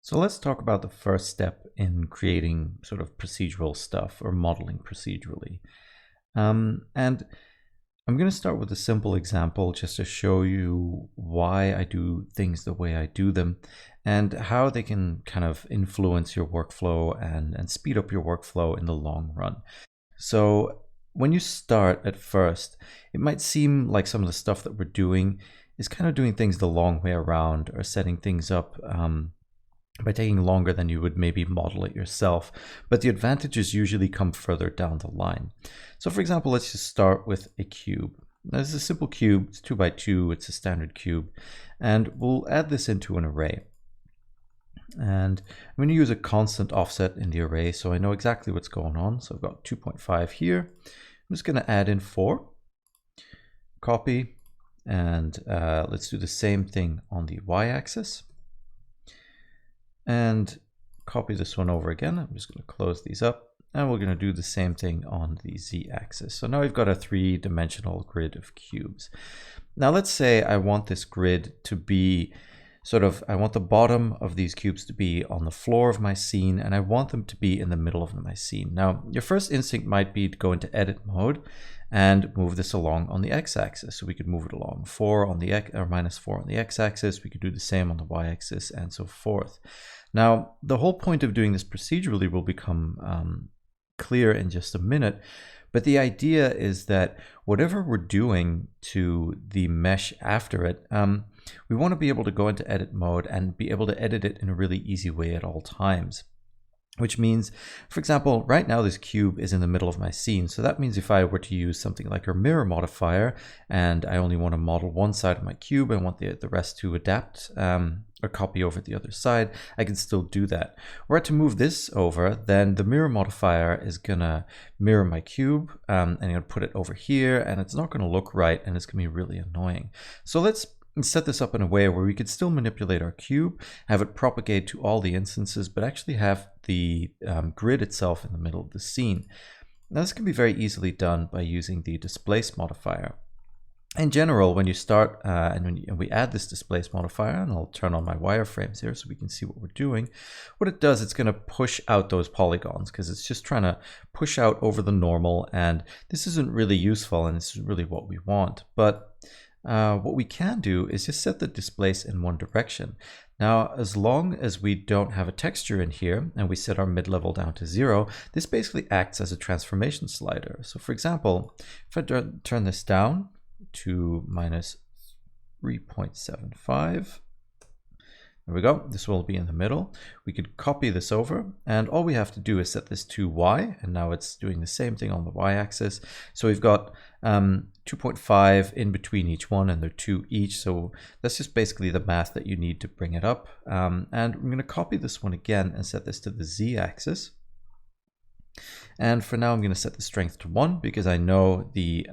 So let's talk about the first step in creating sort of procedural stuff or modeling procedurally. And I'm going to start with a simple example just to show you why I do things the way I do them and how they can kind of influence your workflow and speed up your workflow in the long run. So when you start at first, it might seem like some of the stuff that we're doing is kind of doing things the long way around or setting things up by taking longer than you would maybe model it yourself, but the advantages usually come further down the line. So for example, let's just start with a cube. Now, this is a simple cube, it's 2 by 2, it's a standard cube, and we'll add this into an array. And I'm going to use a constant offset in the array so I know exactly what's going on. So I've got 2.5 here. I'm just going to add in 4, copy, and let's do the same thing on the y-axis. And copy this one over again. I'm just going to close these up, and we're going to do the same thing on the z-axis. So now we've got a 3-dimensional grid of cubes. Now let's say I want this grid to be I want the bottom of these cubes to be on the floor of my scene, and I want them to be in the middle of my scene. Now, your first instinct might be to go into edit mode and move this along on the x-axis. So we could move it along 4 on the x, or -4 on the x-axis. We could do the same on the y-axis and so forth. Now, the whole point of doing this procedurally will become clear in just a minute. But the idea is that whatever we're doing to the mesh after it, we want to be able to go into edit mode and be able to edit it in a really easy way at all times. Which means, for example, right now this cube is in the middle of my scene. So that means if I were to use something like a mirror modifier and I only want to model one side of my cube, I want the rest to adapt or copy over the other side, I can still do that. Were I to move this over, then the mirror modifier is going to mirror my cube and I'm going to put it over here, and it's not going to look right, and it's going to be really annoying. So let's set this up in a way where we could still manipulate our cube, have it propagate to all the instances, but actually have the grid itself in the middle of the scene. Now this can be very easily done by using the displace modifier. In general, when you start and we add this displace modifier, and I'll turn on my wireframes here so we can see what we're doing, what it does, it's going to push out those polygons because it's just trying to push out over the normal, and this isn't really useful, and this is really what we want. But what we can do is just set the displace in one direction. Now, as long as we don't have a texture in here and we set our mid-level down to 0, this basically acts as a transformation slider. So for example, if I turn this down to -3.75, there we go. This will be in the middle. We could copy this over, and all we have to do is set this to y, and now it's doing the same thing on the y-axis. So we've got 2.5 in between each one, and they're 2 each. So that's just basically the math that you need to bring it up. And I'm going to copy this one again and set this to the z-axis. And for now, I'm going to set the strength to 1 because I know the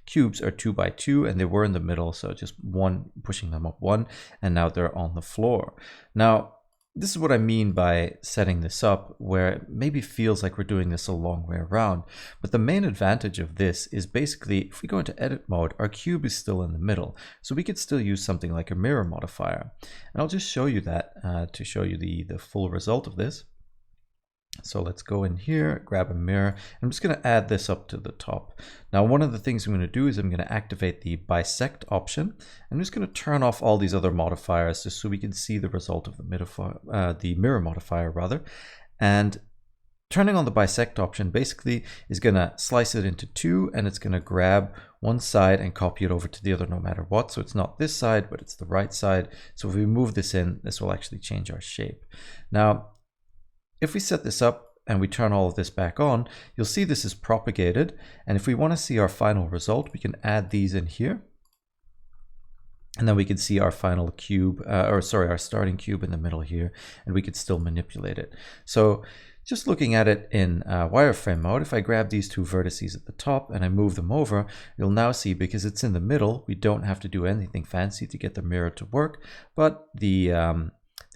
cubes are 2 by 2 and they were in the middle. So just 1, pushing them up 1, and now they're on the floor. Now, this is what I mean by setting this up, where it maybe feels like we're doing this a long way around. But the main advantage of this is basically, if we go into edit mode, our cube is still in the middle. So we could still use something like a mirror modifier. And I'll just show you that to show you the full result of this. So let's go in here, grab a mirror. I'm just going to add this up to the top. Now, one of the things I'm going to do is I'm going to activate the bisect option. I'm just going to turn off all these other modifiers just so we can see the result of the mirror modifier rather. And turning on the bisect option basically is going to slice it into 2, and it's going to grab one side and copy it over to the other no matter what. So it's not this side, but it's the right side. So if we move this in, this will actually change our shape. Now, if we set this up and we turn all of this back on, you'll see this is propagated. And if we want to see our final result, we can add these in here. And then we can see our final cube, our starting cube in the middle here, and we could still manipulate it. So just looking at it in wireframe mode, if I grab these 2 vertices at the top and I move them over, you'll now see, because it's in the middle, we don't have to do anything fancy to get the mirror to work, but the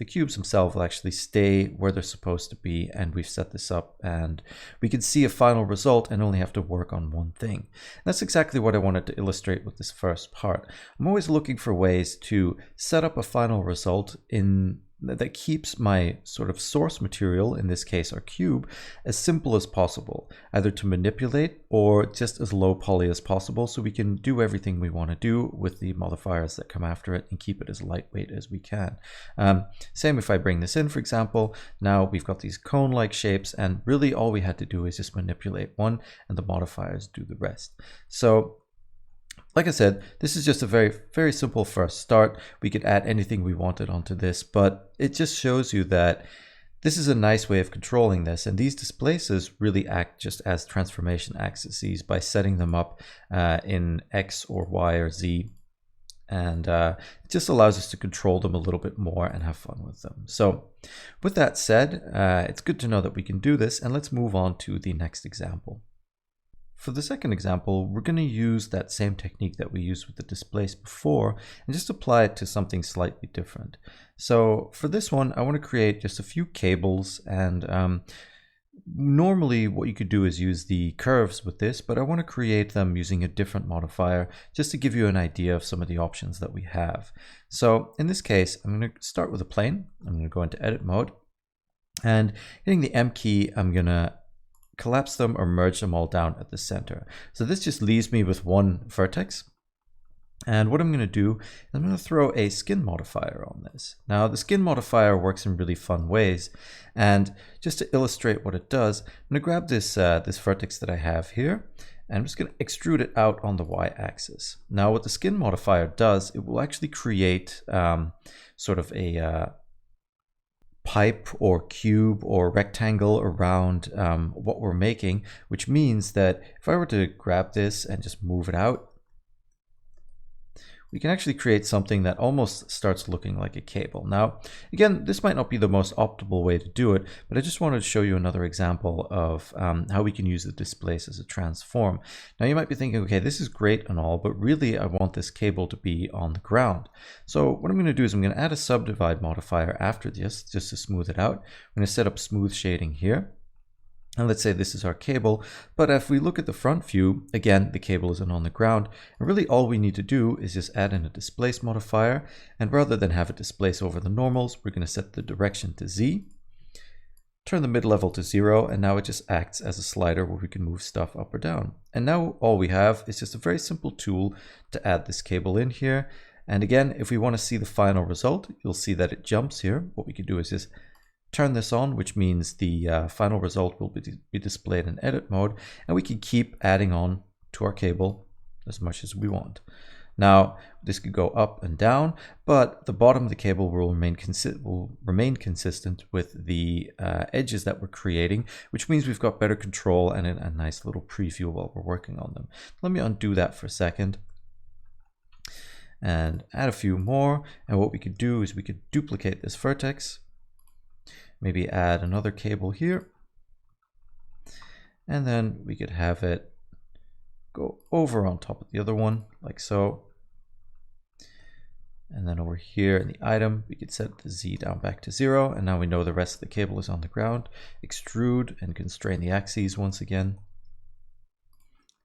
cubes themselves will actually stay where they're supposed to be, and we've set this up and we can see a final result and only have to work on one thing. And that's exactly what I wanted to illustrate with this first part. I'm always looking for ways to set up a final result in that keeps my sort of source material, in this case our cube, as simple as possible, either to manipulate or just as low poly as possible, so we can do everything we want to do with the modifiers that come after it and keep it as lightweight as we can. Same if I bring this in, for example. Now we've got these cone-like shapes, and really all we had to do is just manipulate one, and the modifiers do the rest. So like I said, this is just a very, very simple first start. We could add anything we wanted onto this, but it just shows you that this is a nice way of controlling this. And these displaces really act just as transformation axes by setting them up in X or Y or Z. And it just allows us to control them a little bit more and have fun with them. So with that said, it's good to know that we can do this. And let's move on to the next example. For the second example, we're going to use that same technique that we used with the displace before and just apply it to something slightly different. So for this one, I want to create just a few cables, and normally what you could do is use the curves with this, but I want to create them using a different modifier just to give you an idea of some of the options that we have. So in this case, I'm going to start with a plane. I'm going to go into edit mode, and hitting the M key, I'm going to collapse them or merge them all down at the center. So this just leaves me with one vertex. And what I'm going to do is I'm going to throw a skin modifier on this. Now the skin modifier works in really fun ways. And just to illustrate what it does, I'm going to grab this, this vertex that I have here, and I'm just going to extrude it out on the y-axis. Now what the skin modifier does, it will actually create sort of a pipe or cube or rectangle around what we're making, which means that if I were to grab this and just move it out, we can actually create something that almost starts looking like a cable. Now, again, this might not be the most optimal way to do it, but I just wanted to show you another example of how we can use the displace as a transform. Now, you might be thinking, okay, this is great and all, but really I want this cable to be on the ground. So what I'm going to do is I'm going to add a subdivide modifier after this, just to smooth it out. I'm going to set up smooth shading here. And let's say this is our cable, but if we look at the front view, again, the cable isn't on the ground. And really all we need to do is just add in a displace modifier. And rather than have it displace over the normals, we're going to set the direction to Z, turn the mid-level to 0, and now it just acts as a slider where we can move stuff up or down. And now all we have is just a very simple tool to add this cable in here. And again, if we want to see the final result, you'll see that it jumps here. What we can do is just turn this on, which means the final result will be displayed in edit mode, and we can keep adding on to our cable as much as we want. Now, this could go up and down, but the bottom of the cable will remain consistent with the edges that we're creating, which means we've got better control and a nice little preview while we're working on them. Let me undo that for a second and add a few more. And what we could do is we could duplicate this vertex, maybe add another cable here, and then we could have it go over on top of the other one like so. And then over here in the item, we could set the Z down back to 0, and now we know the rest of the cable is on the ground. Extrude and constrain the axes once again.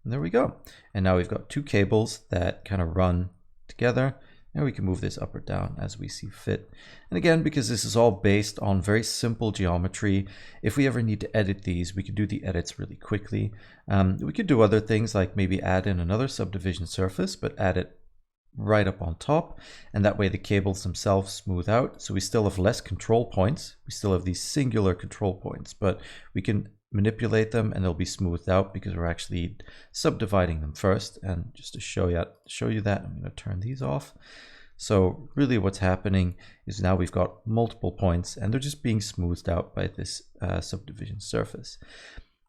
And there we go. And now we've got two cables that kind of run together. And we can move this up or down as we see fit. And again, because this is all based on very simple geometry, if we ever need to edit these, we can do the edits really quickly. We could do other things like maybe add in another subdivision surface, but add it right up on top. And that way the cables themselves smooth out. So we still have less control points. We still have these singular control points, but we can manipulate them and they'll be smoothed out because we're actually subdividing them first. And just to show you that, I'm going to turn these off. So really what's happening is now we've got multiple points and they're just being smoothed out by this subdivision surface.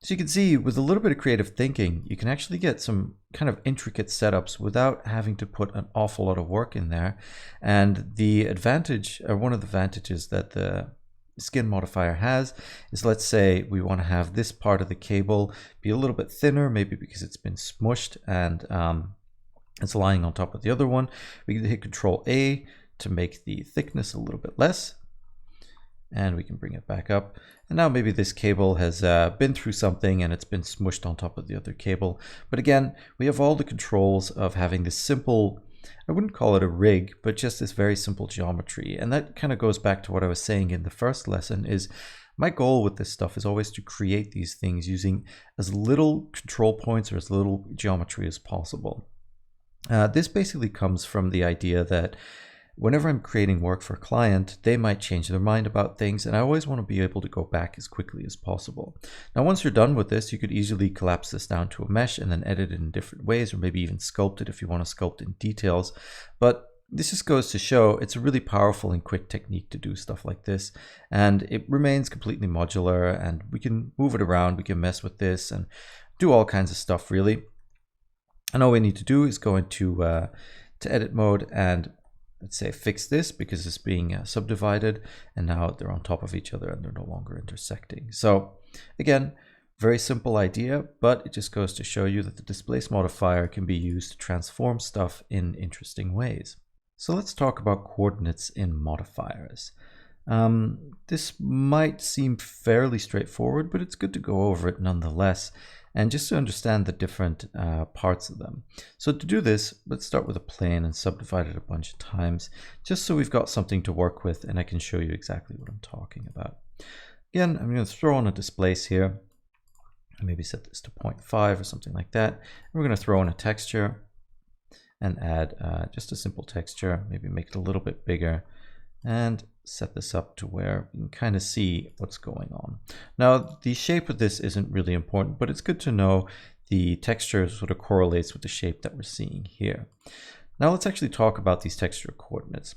So you can see with a little bit of creative thinking, you can actually get some kind of intricate setups without having to put an awful lot of work in there. And the advantage, or one of the advantages that the skin modifier has is, let's say we want to have this part of the cable be a little bit thinner, maybe because it's been smushed and it's lying on top of the other one. We can hit Control A to make the thickness a little bit less, and we can bring it back up. And now maybe this cable has been through something and it's been smushed on top of the other cable. But again, we have all the controls of having this simple I wouldn't call it a rig, but just this very simple geometry. And that kind of goes back to what I was saying in the first lesson is my goal with this stuff is always to create these things using as little control points or as little geometry as possible. This basically comes from the idea that whenever I'm creating work for a client, they might change their mind about things, and I always want to be able to go back as quickly as possible. Now, once you're done with this, you could easily collapse this down to a mesh and then edit it in different ways, or maybe even sculpt it if you want to sculpt in details. But this just goes to show it's a really powerful and quick technique to do stuff like this, and it remains completely modular, and we can move it around, we can mess with this and do all kinds of stuff really. And all we need to do is go into edit mode and let's say fix this because it's being subdivided, and now they're on top of each other and they're no longer intersecting. So again, very simple idea, but it just goes to show you that the displace modifier can be used to transform stuff in interesting ways. So let's talk about coordinates in modifiers. This might seem fairly straightforward, but it's good to go over it nonetheless, and just to understand the different parts of them. So to do this, let's start with a plane and subdivide it a bunch of times, just so we've got something to work with and I can show you exactly what I'm talking about. Again, I'm going to throw on a displace here, maybe set this to 0.5 or something like that. And we're going to throw in a texture and add just a simple texture, maybe make it a little bit bigger, and set this up to where you can kind of see what's going on. Now, the shape of this isn't really important, but it's good to know the texture sort of correlates with the shape that we're seeing here. Now let's actually talk about these texture coordinates.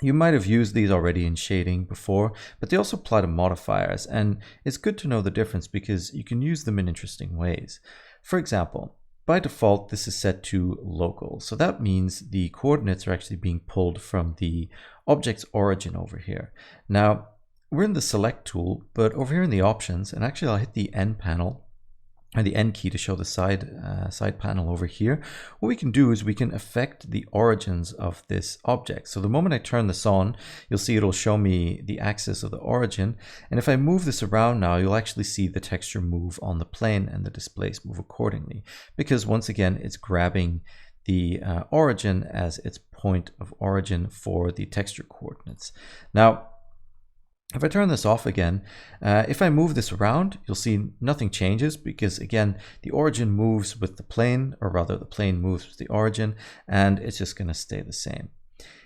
You might have used these already in shading before, but they also apply to modifiers, and it's good to know the difference because you can use them in interesting ways. For example, by default, this is set to local. So that means the coordinates are actually being pulled from the object's origin over here. Now, we're in the select tool, but over here in the options, and actually I'll hit the N panel, or the N key to show the side panel over here. What we can do is we can affect the origins of this object. So the moment I turn this on, you'll see it'll show me the axis of the origin. And if I move this around now, you'll actually see the texture move on the plane and the displace move accordingly. Because once again, it's grabbing the origin as its point of origin for the texture coordinates. Now, if I turn this off again, if I move this around, you'll see nothing changes because again, the origin moves with the plane, or rather the plane moves with the origin, and it's just going to stay the same.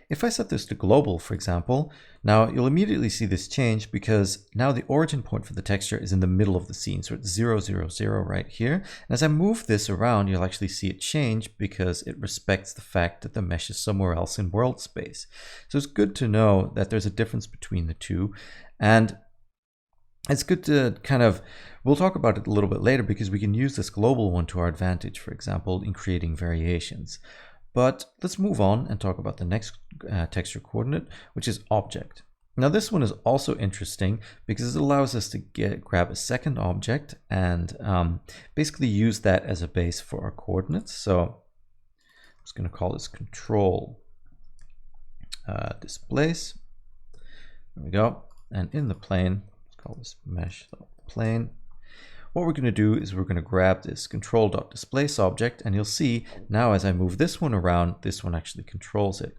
If I set this to global, for example, now you'll immediately see this change because now the origin point for the texture is in the middle of the scene. So it's 0, 0, 0 right here. And as I move this around, you'll actually see it change because it respects the fact that the mesh is somewhere else in world space. So it's good to know that there's a difference between the two. And it's good to we'll talk about it a little bit later because we can use this global one to our advantage, for example, in creating variations. But let's move on and talk about the next texture coordinate, which is object. Now this one is also interesting because it allows us to grab a second object and basically use that as a base for our coordinates. So I'm just going to call this control displace. There we go. And in the plane, let's call this mesh plane. What we're going to do is we're going to grab this control.displace object, and you'll see now as I move this one around, this one actually controls it.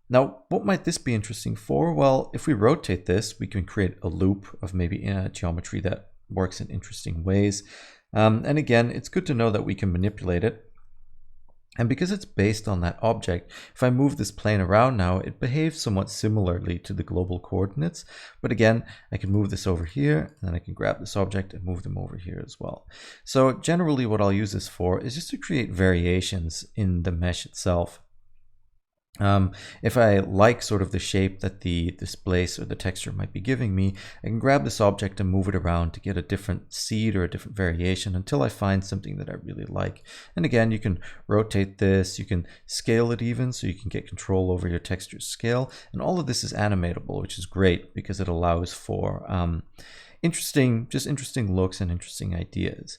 Now, what might this be interesting for? Well, if we rotate this, we can create a loop of maybe a geometry that works in interesting ways. And again, it's good to know that we can manipulate it. And because it's based on that object, if I move this plane around now, it behaves somewhat similarly to the global coordinates. But again, I can move this over here, and then I can grab this object and move them over here as well. So generally what I'll use this for is just to create variations in the mesh itself. If I like sort of the shape that the displace or the texture might be giving me, I can grab this object and move it around to get a different seed or a different variation until I find something that I really like. And again, you can rotate this, you can scale it even, so you can get control over your texture scale. And all of this is animatable, which is great because it allows for interesting looks and interesting ideas.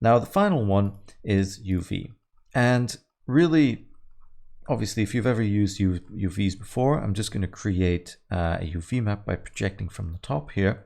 Now, the final one is Eevee. And really, obviously, if you've ever used UVs before, I'm just going to create a UV map by projecting from the top here.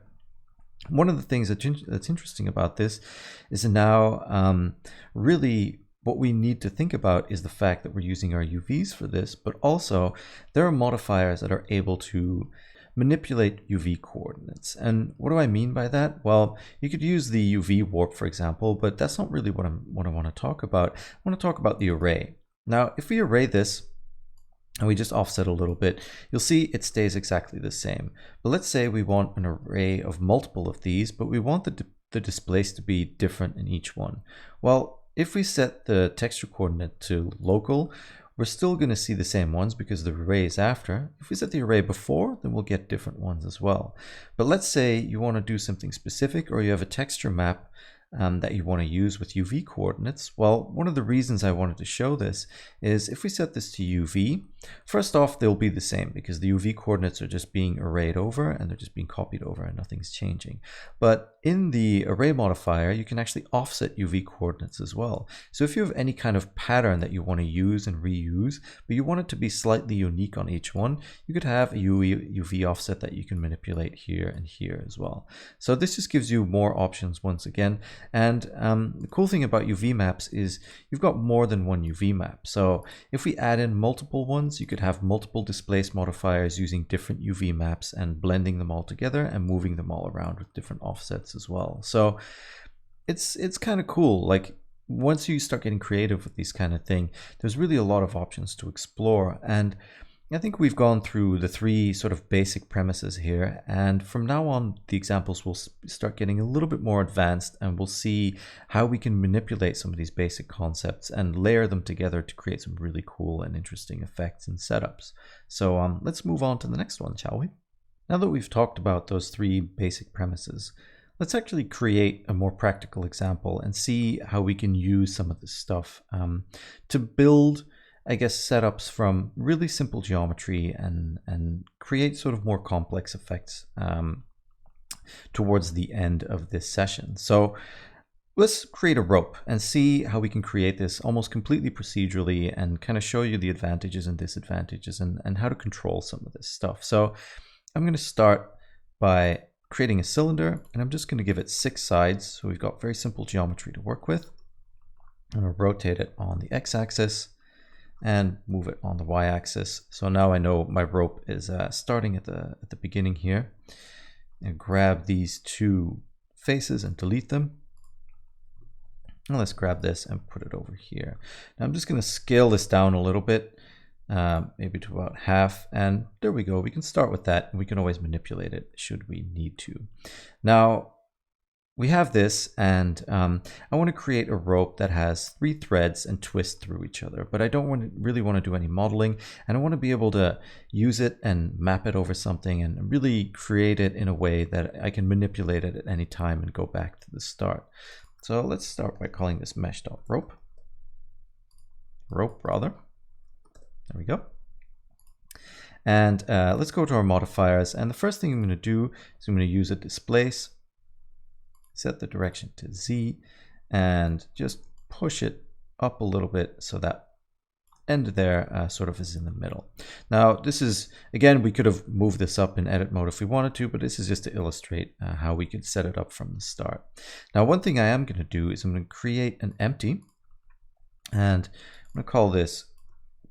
One of the things that's interesting about this is now really what we need to think about is the fact that we're using our UVs for this, but also there are modifiers that are able to manipulate UV coordinates. And what do I mean by that? Well, you could use the UV warp, for example, but that's not really what I want to talk about. I want to talk about the array. Now, if we array this and we just offset a little bit, you'll see it stays exactly the same. But let's say we want an array of multiple of these, but we want the displays to be different in each one. Well, if we set the texture coordinate to local, we're still going to see the same ones because the array is after. If we set the array before, then we'll get different ones as well. But let's say you want to do something specific, or you have a texture map that you want to use with UV coordinates. Well, one of the reasons I wanted to show this is if we set this to UV, first off, they'll be the same because the UV coordinates are just being arrayed over and they're just being copied over and nothing's changing. But in the array modifier, you can actually offset UV coordinates as well. So if you have any kind of pattern that you want to use and reuse, but you want it to be slightly unique on each one, you could have a UV offset that you can manipulate here and here as well. So this just gives you more options once again. And the cool thing about UV maps is you've got more than one UV map. So if we add in multiple ones, you could have multiple displace modifiers using different UV maps and blending them all together and moving them all around with different offsets as well. So it's kind of cool. Like once you start getting creative with these kind of thing, there's really a lot of options to explore. And I think we've gone through the three sort of basic premises here, and from now on the examples will start getting a little bit more advanced, and we'll see how we can manipulate some of these basic concepts and layer them together to create some really cool and interesting effects and setups. So let's move on to the next one, shall we? Now that we've talked about those three basic premises, let's actually create a more practical example and see how we can use some of this stuff to build, I guess, setups from really simple geometry and create sort of more complex effects towards the end of this session. So let's create a rope and see how we can create this almost completely procedurally and kind of show you the advantages and disadvantages and how to control some of this stuff. So I'm going to start by creating a cylinder, and I'm just going to give it 6 sides. So we've got very simple geometry to work with. I'm going to rotate it on the x-axis and move it on the y-axis. So now I know my rope is starting at the beginning here. And grab these 2 faces and delete them. And let's grab this and put it over here. Now I'm just going to scale this down a little bit, maybe to about half. And there we go. We can start with that, and we can always manipulate it should we need to. Now we have this, and I want to create a rope that has 3 threads and twist through each other, but I don't really want to do any modeling, and I want to be able to use it and map it over something and really create it in a way that I can manipulate it at any time and go back to the start. So let's start by calling this mesh.rope. Rope, rather. There we go. And let's go to our modifiers, and the first thing I'm going to do is I'm going to use a displace. Set the direction to Z and just push it up a little bit so that end there sort of is in the middle. Now this is, again, we could have moved this up in edit mode if we wanted to, but this is just to illustrate how we could set it up from the start. Now one thing I am going to do is I'm going to create an empty, and I'm going to call this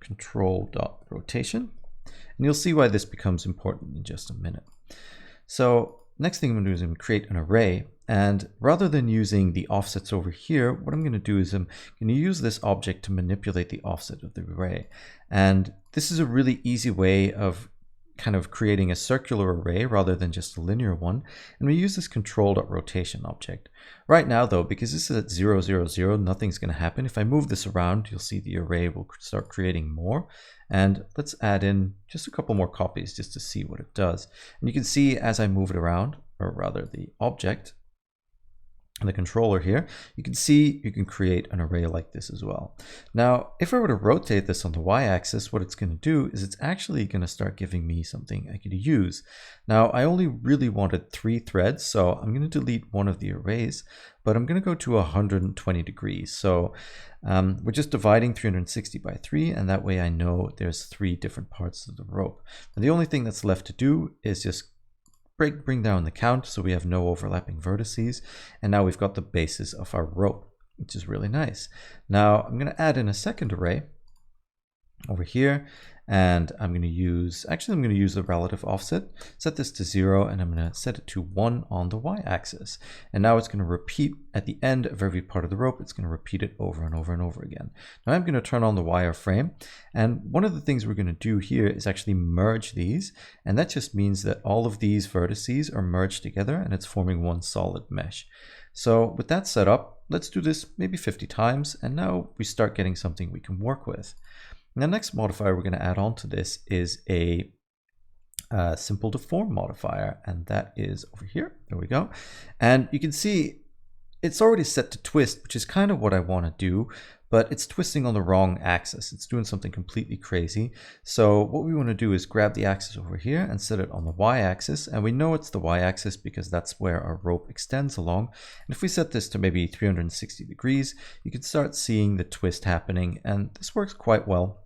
control.rotation, and you'll see why this becomes important in just a minute. So next thing I'm going to do is I'm going to create an array. And rather than using the offsets over here, what I'm going to do is I'm going to use this object to manipulate the offset of the array. And this is a really easy way of kind of creating a circular array rather than just a linear one. And we use this control.rotation object. Right now though, because this is at 0, 0, 0, nothing's going to happen. If I move this around, you'll see the array will start creating more. And let's add in just a couple more copies just to see what it does. And you can see as I move it around, or rather the object, and the controller here, you can see you can create an array like this as well. Now, if I were to rotate this on the y-axis, what it's going to do is it's actually going to start giving me something I could use. Now, I only really wanted 3 threads, so I'm going to delete one of the arrays, but I'm going to go to 120 degrees. So we're just dividing 360 by 3, and that way I know there's 3 different parts of the rope. And the only thing that's left to do is just bring down the count so we have no overlapping vertices, and now we've got the basis of our rope. which is really nice. Now I'm going to add in a second array over here, and I'm going to use the relative offset, set this to 0, and I'm going to set it to 1 on the y-axis. And now it's going to repeat at the end of every part of the rope. It's going to repeat it over and over and over again. Now I'm going to turn on the wireframe, and one of the things we're going to do here is actually merge these, and that just means that all of these vertices are merged together and it's forming one solid mesh. So with that set up, let's do this maybe 50 times, and now we start getting something we can work with. And the next modifier we're going to add on to this is a simple deform modifier, and that is over here. There we go. And you can see it's already set to twist, which is kind of what I want to do, but it's twisting on the wrong axis. It's doing something completely crazy. So what we want to do is grab the axis over here and set it on the y-axis, and we know it's the y-axis because that's where our rope extends along. And if we set this to maybe 360 degrees, you can start seeing the twist happening, and this works quite well.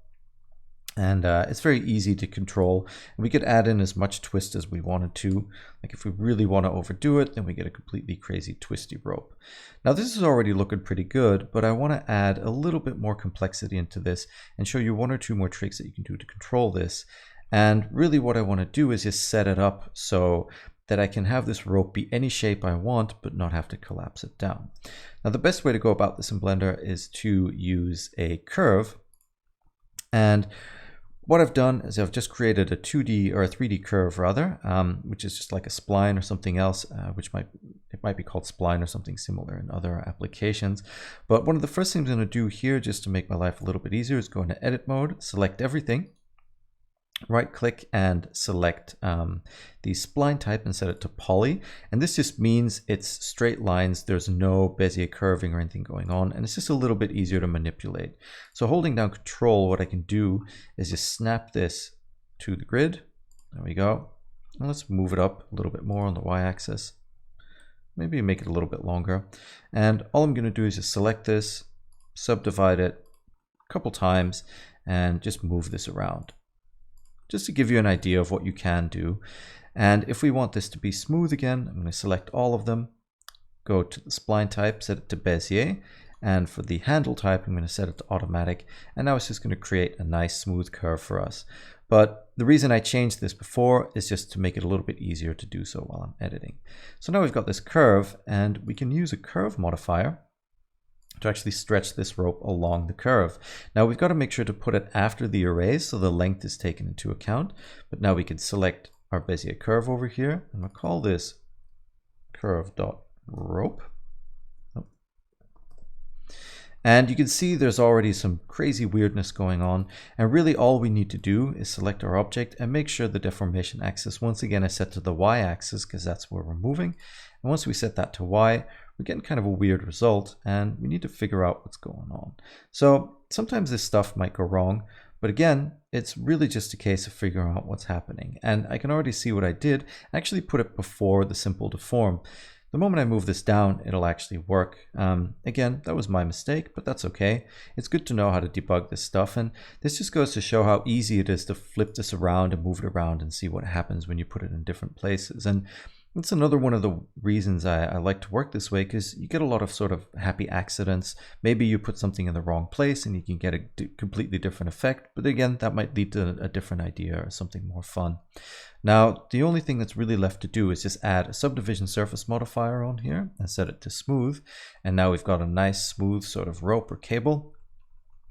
And it's very easy to control. We could add in as much twist as we wanted to. Like if we really want to overdo it, then we get a completely crazy twisty rope. Now this is already looking pretty good, but I want to add a little bit more complexity into this and show you one or two more tricks that you can do to control this. And really what I want to do is just set it up so that I can have this rope be any shape I want, but not have to collapse it down. Now the best way to go about this in Blender is to use a curve. And what I've done is I've just created a 2D or a 3D curve rather, which is just like a spline or something else, it might be called spline or something similar in other applications. But one of the first things I'm going to do here, just to make my life a little bit easier, is go into edit mode, select everything, right click and select the spline type and set it to poly. And this just means it's straight lines. There's no Bezier curving or anything going on, and it's just a little bit easier to manipulate. So holding down Control, what I can do is just snap this to the grid. There we go. And let's move it up a little bit more on the y-axis. Maybe make it a little bit longer. And all I'm going to do is just select this, subdivide it a couple times, and just move this around, just to give you an idea of what you can do. And if we want this to be smooth again, I'm going to select all of them, go to the spline type, set it to Bezier, and for the handle type, I'm going to set it to automatic, and now it's just going to create a nice smooth curve for us. But the reason I changed this before is just to make it a little bit easier to do so while I'm editing. So now we've got this curve, and we can use a curve modifier to actually stretch this rope along the curve. Now we've got to make sure to put it after the arrays so the length is taken into account. But now we can select our Bezier curve over here, and we'll call this curve.rope. And you can see there's already some crazy weirdness going on. And really all we need to do is select our object and make sure the deformation axis once again is set to the y-axis because that's where we're moving. And once we set that to y, we're getting kind of a weird result, and we need to figure out what's going on. So sometimes this stuff might go wrong, but again, it's really just a case of figuring out what's happening. And I can already see what I did. I actually put it before the simple deform. The moment I move this down, it'll actually work. Again, that was my mistake, but that's okay. It's good to know how to debug this stuff, and this just goes to show how easy it is to flip this around and move it around and see what happens when you put it in different places. And that's another one of the reasons I like to work this way, because you get a lot of sort of happy accidents. Maybe you put something in the wrong place and you can get a completely different effect, but again, that might lead to a different idea or something more fun. Now, the only thing that's really left to do is just add a subdivision surface modifier on here and set it to smooth. And now we've got a nice smooth sort of rope or cable.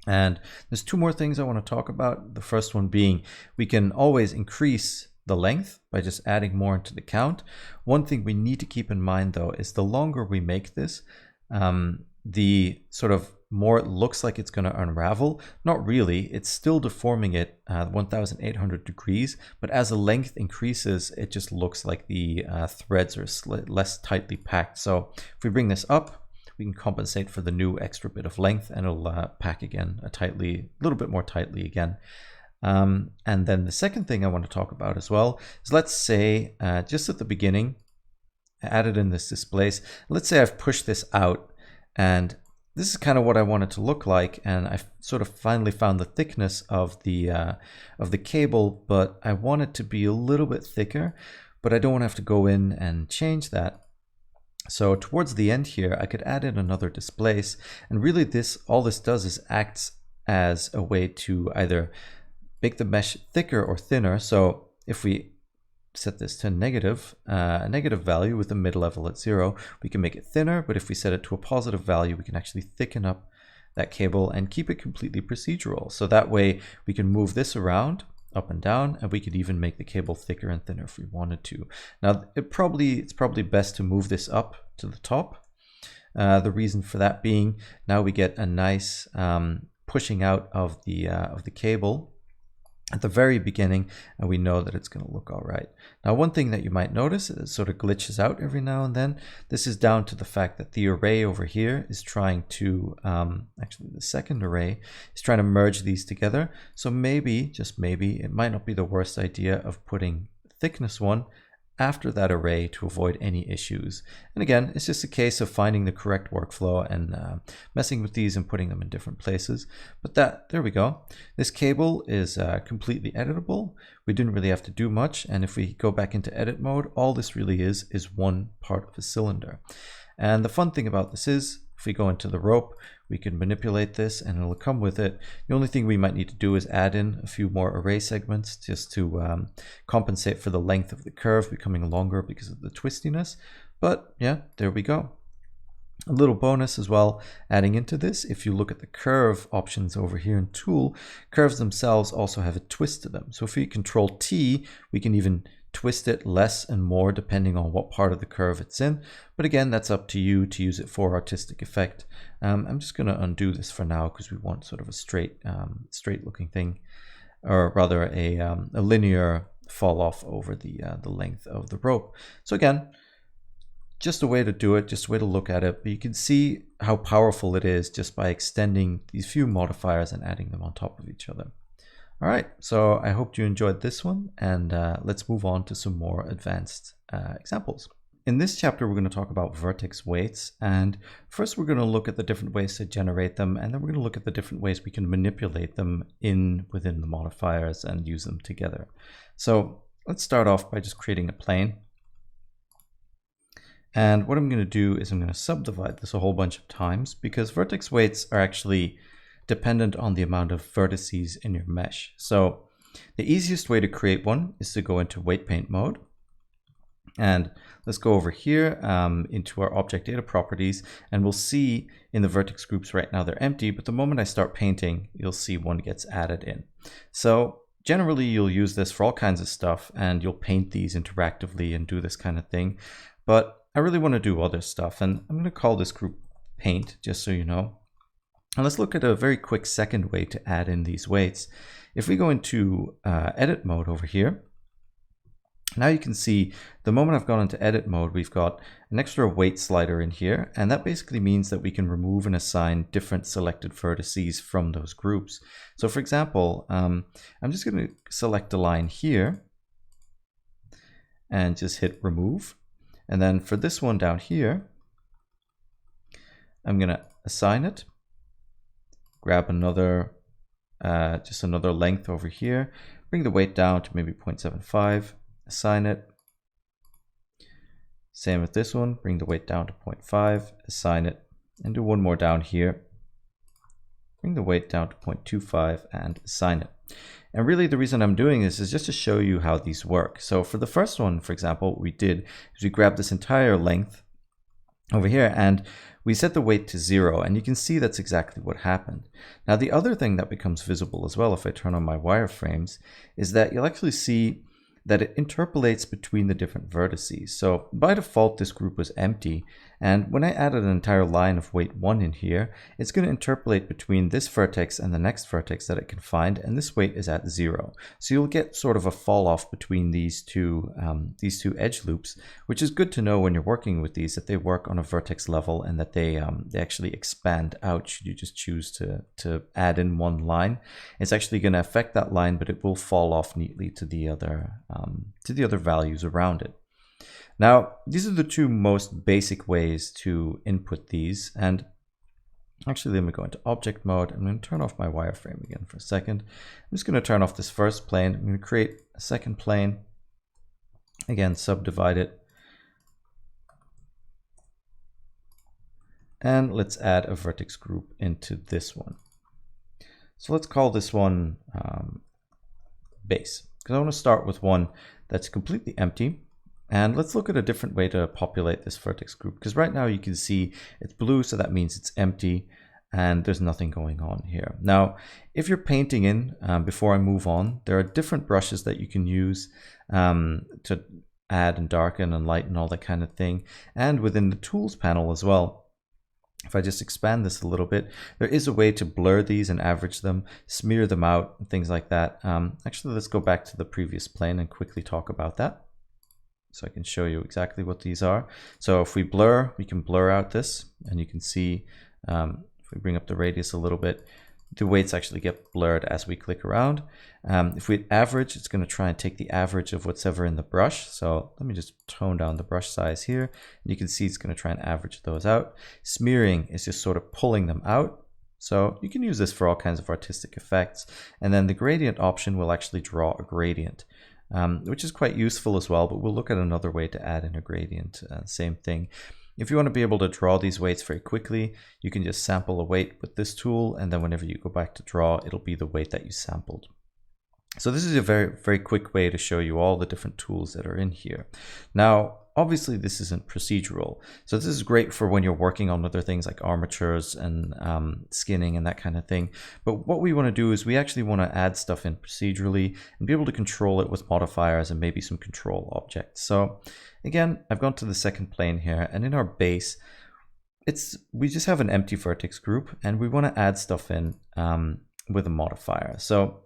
And there's two more things I want to talk about. The first one being we can always increase the length by just adding more into the count. One thing we need to keep in mind though is the longer we make this, the sort of more it looks like it's going to unravel. Not really, it's still deforming it 1800 degrees, but as the length increases, it just looks like the threads are less tightly packed. So if we bring this up, we can compensate for the new extra bit of length, and it'll pack again a little bit more tightly again. And then the second thing I want to talk about as well is, let's say just at the beginning, I added in this displace. Let's say I've pushed this out, and this is kind of what I want it to look like. And I've sort of finally found the thickness of the cable, but I want it to be a little bit thicker, but I don't want to have to go in and change that. So towards the end here, I could add in another displace, and really all this does is acts as a way to either make the mesh thicker or thinner. So if we set this to a negative value with the mid-level at 0, we can make it thinner, but if we set it to a positive value, we can actually thicken up that cable and keep it completely procedural. So that way we can move this around up and down, and we could even make the cable thicker and thinner if we wanted to. Now it's probably best to move this up to the top. The reason for that being, now we get a nice pushing out of the cable at the very beginning, and we know that it's going to look all right. Now, one thing that you might notice is it sort of glitches out every now and then. This is down to the fact that the array over here is trying to, actually the second array is trying to merge these together. So maybe, just maybe, it might not be the worst idea of putting thickness 1 after that array to avoid any issues. And again, it's just a case of finding the correct workflow and messing with these and putting them in different places. But there we go. This cable is completely editable. We didn't really have to do much. And if we go back into edit mode, all this really is one part of a cylinder. And the fun thing about this is, if we go into the rope, we can manipulate this and it'll come with it. The only thing we might need to do is add in a few more array segments just to compensate for the length of the curve becoming longer because of the twistiness. But yeah, there we go. A little bonus as well, adding into this, if you look at the curve options over here in Tool, curves themselves also have a twist to them. So if we Control T, we can even twist it less and more depending on what part of the curve it's in. But again, that's up to you to use it for artistic effect. I'm just going to undo this for now because we want sort of a straight looking thing, or rather a linear fall off over the length of the rope. So again, just a way to do it, just a way to look at it, but you can see how powerful it is just by extending these few modifiers and adding them on top of each other. All right, so I hope you enjoyed this one, and let's move on to some more advanced examples. In this chapter, we're going to talk about vertex weights, and first we're going to look at the different ways to generate them, and then we're going to look at the different ways we can manipulate them within the modifiers and use them together. So let's start off by just creating a plane. And what I'm going to do is I'm going to subdivide this a whole bunch of times, because vertex weights are actually dependent on the amount of vertices in your mesh. So the easiest way to create one is to go into weight paint mode. And let's go over here into our object data properties, and we'll see in the vertex groups right now they're empty, but the moment I start painting, you'll see one gets added in. So generally you'll use this for all kinds of stuff, and you'll paint these interactively and do this kind of thing. But I really want to do other stuff, and I'm going to call this group paint, just so you know. And let's look at a very quick second way to add in these weights. If we go into edit mode over here, now you can see the moment I've gone into edit mode, we've got an extra weight slider in here, and that basically means that we can remove and assign different selected vertices from those groups. So for example, I'm just going to select a line here and just hit remove. And then for this one down here, I'm going to assign it, grab another, just another length over here, bring the weight down to maybe 0.75, assign it. Same with this one, bring the weight down to 0.5, assign it, and do one more down here. Bring the weight down to 0.25 and assign it. And really the reason I'm doing this is just to show you how these work. So for the first one, for example, what we did is we grabbed this entire length over here and we set the weight to 0, and you can see that's exactly what happened. Now the other thing that becomes visible as well if I turn on my wireframes is that you'll actually see that it interpolates between the different vertices. So by default, this group was empty. And when I added an entire line of weight 1 in here, it's going to interpolate between this vertex and the next vertex that it can find. And this weight is at 0. So you'll get sort of a fall off between these two edge loops, which is good to know when you're working with these, that they work on a vertex level and that they actually expand out should you just choose to add in one line. It's actually going to affect that line, but it will fall off neatly to the other values around it. Now, these are the two most basic ways to input these. And actually, let me go into object mode. I'm going to turn off my wireframe again for a second. I'm just going to turn off this first plane. I'm going to create a second plane. Again, subdivide it. And let's add a vertex group into this one. So let's call this one base, because I want to start with one that's completely empty. And let's look at a different way to populate this vertex group, because right now you can see it's blue, so that means it's empty and there's nothing going on here. Now, if you're painting in, before I move on, there are different brushes that you can use to add and darken and lighten, all that kind of thing. And within the tools panel as well, if I just expand this a little bit, there is a way to blur these and average them, smear them out, and things like that. Actually, let's go back to the previous plane and quickly talk about that, so I can show you exactly what these are. So if we blur, we can blur out this, and you can see, if we bring up the radius a little bit, the weights actually get blurred as we click around. If we average, it's going to try and take the average of what's ever in the brush. So let me just tone down the brush size here. And you can see it's going to try and average those out. Smearing is just sort of pulling them out. So you can use this for all kinds of artistic effects. And then the gradient option will actually draw a gradient, which is quite useful as well, but we'll look at another way to add in a gradient. Same thing. If you want to be able to draw these weights very quickly, you can just sample a weight with this tool, and then whenever you go back to draw, it'll be the weight that you sampled. So this is a very, very quick way to show you all the different tools that are in here. Now, obviously this isn't procedural. So this is great for when you're working on other things like armatures and skinning and that kind of thing. But what we want to do is we actually want to add stuff in procedurally and be able to control it with modifiers and maybe some control objects. So again, I've gone to the second plane here, and in our base, we just have an empty vertex group, and we want to add stuff in with a modifier. So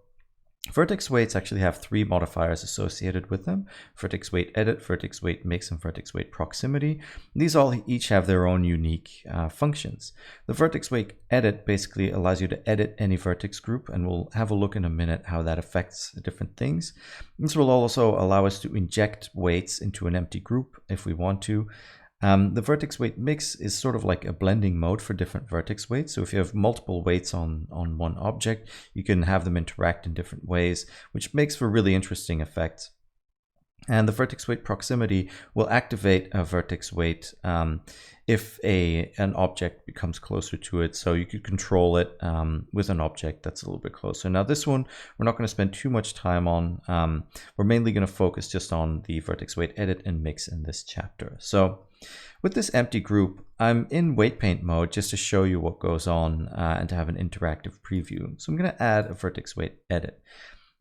vertex weights actually have 3 modifiers associated with them: vertex weight edit, vertex weight mix, and vertex weight proximity. These all each have their own unique functions. The vertex weight edit basically allows you to edit any vertex group, and we'll have a look in a minute how that affects different things. This will also allow us to inject weights into an empty group if we want to. The vertex weight mix is sort of like a blending mode for different vertex weights. So if you have multiple weights on one object, you can have them interact in different ways, which makes for really interesting effects. And the vertex weight proximity will activate a vertex weight if an object becomes closer to it. So you could control it with an object that's a little bit closer. Now this one, we're not going to spend too much time on. We're mainly going to focus just on the vertex weight edit and mix in this chapter. So with this empty group, I'm in weight paint mode just to show you what goes on and to have an interactive preview. So I'm going to add a vertex weight edit.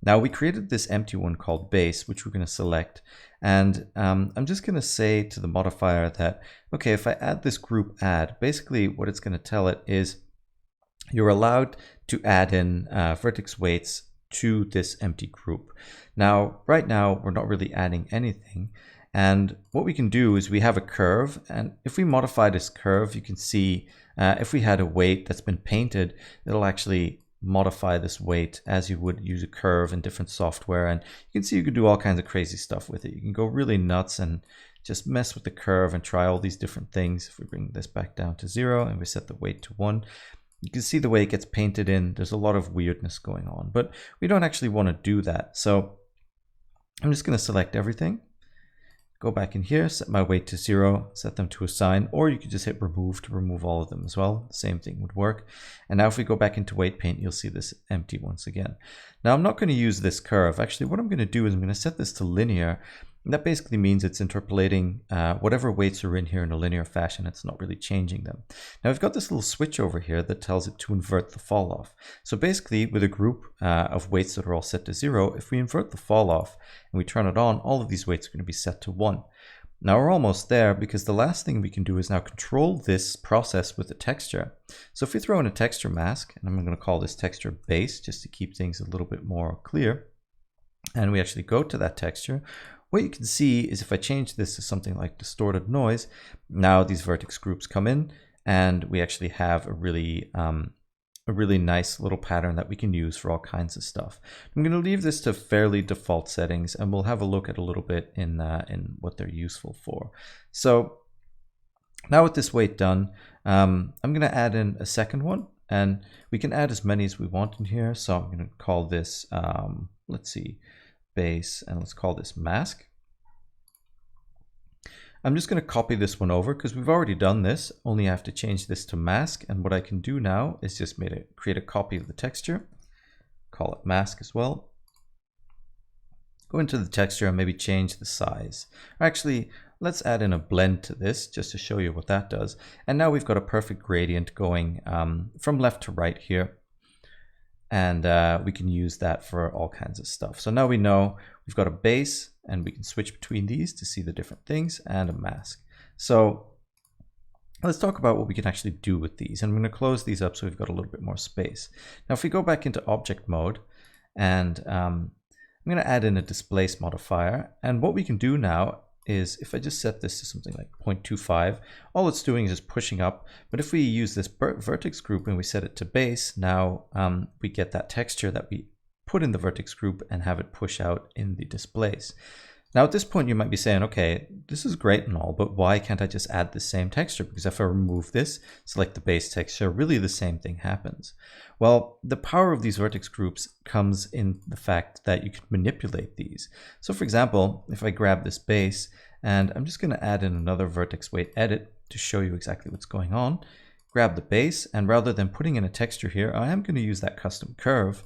Now we created this empty one called base, which we're going to select. And I'm just going to say to the modifier that, okay, if I add this group add, basically what it's going to tell it is you're allowed to add in vertex weights to this empty group. Now, right now, we're not really adding anything. And what we can do is we have a curve, and if we modify this curve, you can see if we had a weight that's been painted, it'll actually modify this weight as you would use a curve in different software. And you can see you can do all kinds of crazy stuff with it. You can go really nuts and just mess with the curve and try all these different things. If we bring this back down to 0 and we set the weight to 1, you can see the way it gets painted in. There's a lot of weirdness going on, but we don't actually want to do that. So I'm just going to select everything. Go back in here, set my weight to 0, set them to assign, or you could just hit remove to remove all of them as well. Same thing would work. And now if we go back into weight paint, you'll see this empty once again. Now I'm not going to use this curve. Actually, what I'm going to do is I'm going to set this to linear. And that basically means it's interpolating whatever weights are in here in a linear fashion. It's not really changing them. Now I've got this little switch over here that tells it to invert the fall off. So basically with a group of weights that are all set to 0, if we invert the fall off and we turn it on, all of these weights are going to be set to 1. Now we're almost there, because the last thing we can do is now control this process with a texture. So if we throw in a texture mask, and I'm going to call this texture base just to keep things a little bit more clear, and we actually go to that texture, what you can see is if I change this to something like distorted noise, now these vertex groups come in and we actually have a really nice little pattern that we can use for all kinds of stuff. I'm going to leave this to fairly default settings, and we'll have a look at a little bit in what they're useful for. So now with this weight done, I'm going to add in a second one, and we can add as many as we want in here. So I'm going to call this, let's see, base, and let's call this mask. I'm just going to copy this one over because we've already done this, only I have to change this to mask. And what I can do now is just create a copy of the texture, call it mask as well. Go into the texture and maybe change the size. Actually, let's add in a blend to this just to show you what that does. And now we've got a perfect gradient going from left to right here. And we can use that for all kinds of stuff. So now we know we've got a base and we can switch between these to see the different things, and a mask. So let's talk about what we can actually do with these. And I'm going to close these up so we've got a little bit more space. Now, if we go back into object mode, and I'm going to add in a displace modifier. And what we can do now is if I just set this to something like 0.25, all it's doing is just pushing up. But if we use this vertex group and we set it to base, now we get that texture that we put in the vertex group and have it push out in the displace. Now at this point you might be saying, okay, this is great and all, but why can't I just add the same texture? Because if I remove this, select the base texture, really the same thing happens. Well, the power of these vertex groups comes in the fact that you can manipulate these. So for example, if I grab this base, and I'm just going to add in another vertex weight edit to show you exactly what's going on, grab the base, and rather than putting in a texture here, I am going to use that custom curve.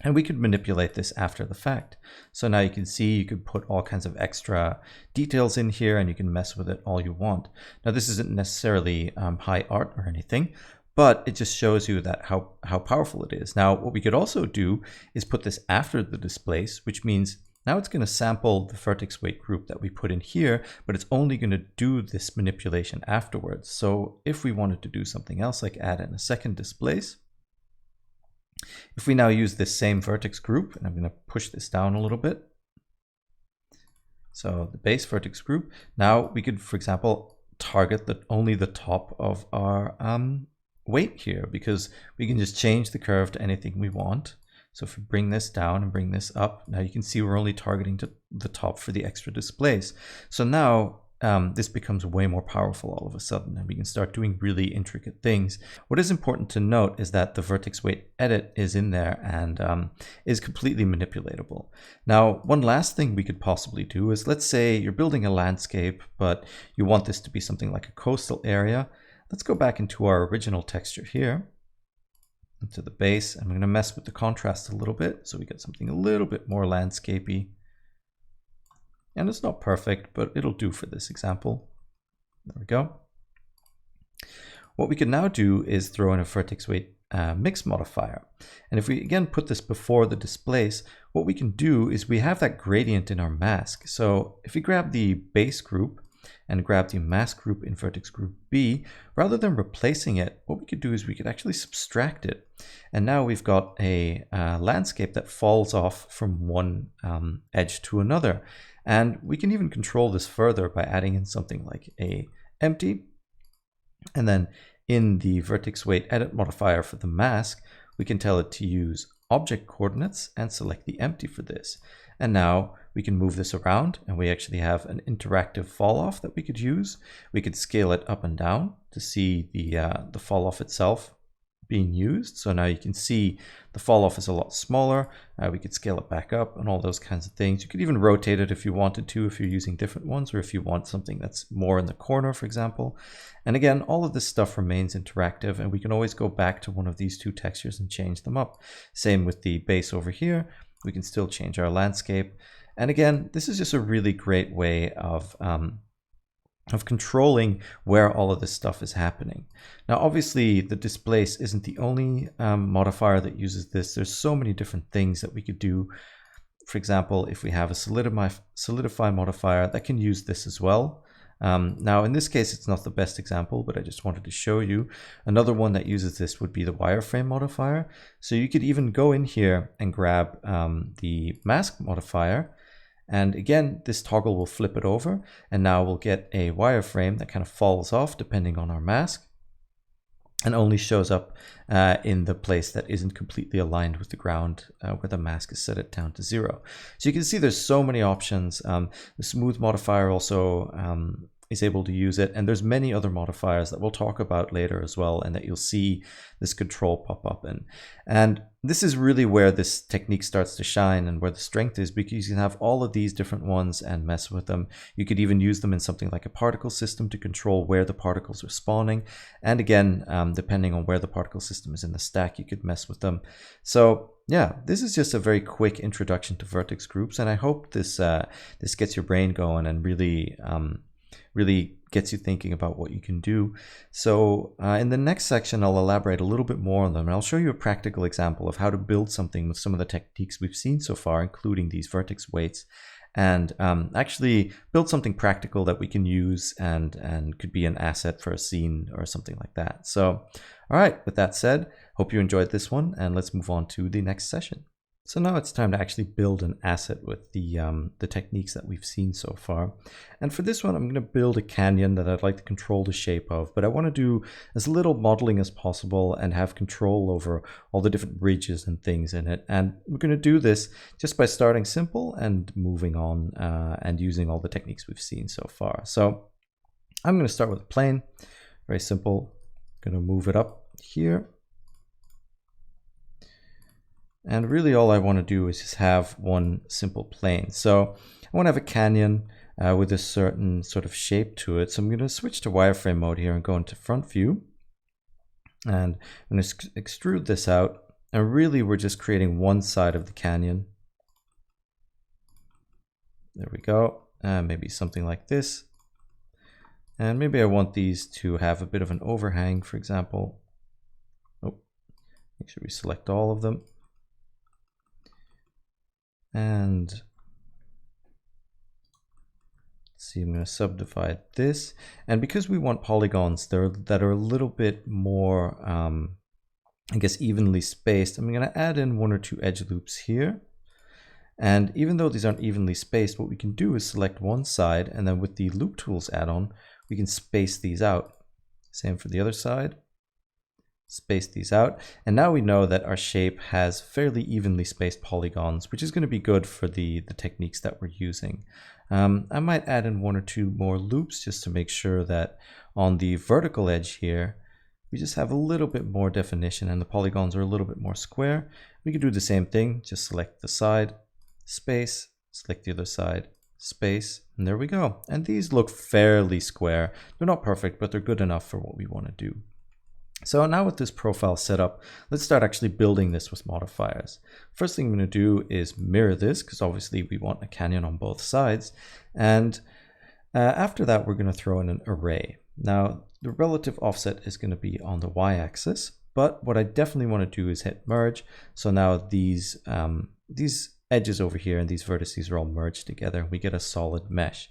And we could manipulate this after the fact. So now you can see you could put all kinds of extra details in here and you can mess with it all you want. Now this isn't necessarily high art or anything, but it just shows you that how powerful it is. Now what we could also do is put this after the displace, which means now it's going to sample the vertex weight group that we put in here, but it's only going to do this manipulation afterwards. So if we wanted to do something else, like add in a second displace, if we now use this same vertex group, and I'm going to push this down a little bit. So the base vertex group, now we could, for example, target only the top of our weight here, because we can just change the curve to anything we want. So if we bring this down and bring this up, now you can see we're only targeting to the top for the extra displace. So now this becomes way more powerful all of a sudden, and we can start doing really intricate things. What is important to note is that the vertex weight edit is in there and is completely manipulatable. Now, one last thing we could possibly do is, let's say you're building a landscape, but you want this to be something like a coastal area. Let's go back into our original texture here, into the base. I'm going to mess with the contrast a little bit, so we get something a little bit more landscapey. And it's not perfect, but it'll do for this example. There we go. What we can now do is throw in a vertex weight mix modifier. And if we again put this before the displace, what we can do is we have that gradient in our mask. So if we grab the base group and grab the mask group in vertex group B, rather than replacing it, what we could do is we could actually subtract it. And now we've got a landscape that falls off from one edge to another. And we can even control this further by adding in something like a empty. And then in the vertex weight edit modifier for the mask, we can tell it to use object coordinates and select the empty for this. And now we can move this around and we actually have an interactive fall off that we could use. We could scale it up and down to see the fall off itself being used. So now you can see the fall off is a lot smaller. We could scale it back up and all those kinds of things. You could even rotate it if you wanted to, if you're using different ones, or if you want something that's more in the corner, for example. And again, all of this stuff remains interactive, and we can always go back to one of these two textures and change them up. Same with the base over here. We can still change our landscape. And again, this is just a really great way of controlling where all of this stuff is happening. Now, obviously, the displace isn't the only modifier that uses this. There's so many different things that we could do. For example, if we have a solidify modifier, that can use this as well. Now, in this case, it's not the best example, but I just wanted to show you. Another one that uses this would be the wireframe modifier. So you could even go in here and grab the mask modifier. And again, this toggle will flip it over, and now we'll get a wireframe that kind of falls off depending on our mask and only shows up in the place that isn't completely aligned with the ground where the mask is set it down to 0. So you can see there's so many options. The smooth modifier also is able to use it. And there's many other modifiers that we'll talk about later as well, and that you'll see this control pop up in. And this is really where this technique starts to shine and where the strength is, because you can have all of these different ones and mess with them. You could even use them in something like a particle system to control where the particles are spawning. And again, depending on where the particle system is in the stack, you could mess with them. So yeah, this is just a very quick introduction to vertex groups, and I hope this this gets your brain going and really gets you thinking about what you can do. So in the next section, I'll elaborate a little bit more on them, and I'll show you a practical example of how to build something with some of the techniques we've seen so far, including these vertex weights, and actually build something practical that we can use and could be an asset for a scene or something like that. So, all right, with that said, hope you enjoyed this one, and let's move on to the next session. So now it's time to actually build an asset with the techniques that we've seen so far. And for this one, I'm going to build a canyon that I'd like to control the shape of, but I want to do as little modeling as possible and have control over all the different ridges and things in it. And we're going to do this just by starting simple and moving on and using all the techniques we've seen so far. So I'm going to start with a plane, very simple. I'm going to move it up here. And really all I want to do is just have one simple plane. So I want to have a canyon with a certain sort of shape to it. So I'm going to switch to wireframe mode here and go into front view. And I'm going to extrude this out. And really we're just creating one side of the canyon. There we go. Maybe something like this. And maybe I want these to have a bit of an overhang, for example. Oh, make sure we select all of them. And let's see, I'm going to subdivide this. And because we want polygons that are a little bit more, I guess, evenly spaced, I'm going to add in one or two edge loops here. And even though these aren't evenly spaced, what we can do is select one side, and then with the Loop Tools add-on, we can space these out. Same for the other side. Space these out, and now we know that our shape has fairly evenly spaced polygons, which is going to be good for the techniques that we're using. I might add in one or two more loops just to make sure that on the vertical edge here we just have a little bit more definition and the polygons are a little bit more square. We can do the same thing, just select the side, space, select the other side, space, and there we go. And these look fairly square. They're not perfect, but they're good enough for what we want to do. So now with this profile set up, let's start actually building this with modifiers. First thing I'm going to do is mirror this, because obviously we want a canyon on both sides. And after that, we're going to throw in an array. Now, the relative offset is going to be on the y-axis, but what I definitely want to do is hit merge. So now these edges over here and these vertices are all merged together. We get a solid mesh.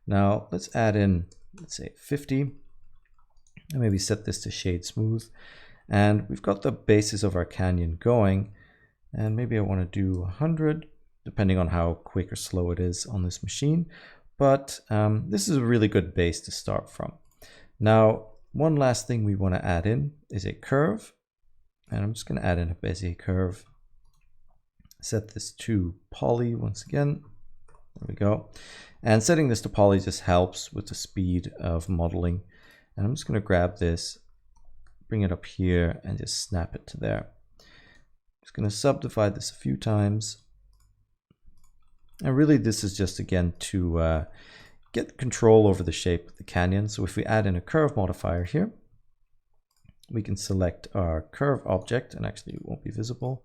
Now let's add in, let's say 50. And maybe set this to shade smooth, and we've got the basis of our canyon going, and maybe I want to do 100 depending on how quick or slow it is on this machine, but this is a really good base to start from. Now one last thing we want to add in is a curve, and I'm just going to add in a Bezier curve. Set this to poly once again. There we go. And setting this to poly just helps with the speed of modeling. And I'm just going to grab this, bring it up here, and just snap it to there. Just going to subdivide this a few times. And really this is just, again, to get control over the shape of the canyon. So if we add in a curve modifier here, we can select our curve object, and actually it won't be visible.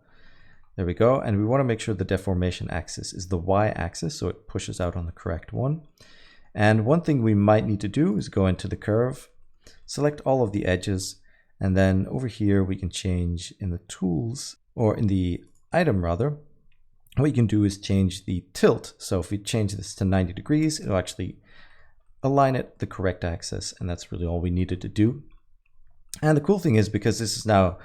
There we go. And we want to make sure the deformation axis is the y-axis, so it pushes out on the correct one. And one thing we might need to do is go into the curve, select all of the edges, and then over here we can change in the tools, or in the item rather, what you can do is change the tilt. So if we change this to 90 degrees, it'll actually align it the correct axis, and that's really all we needed to do. And the cool thing is, because this is now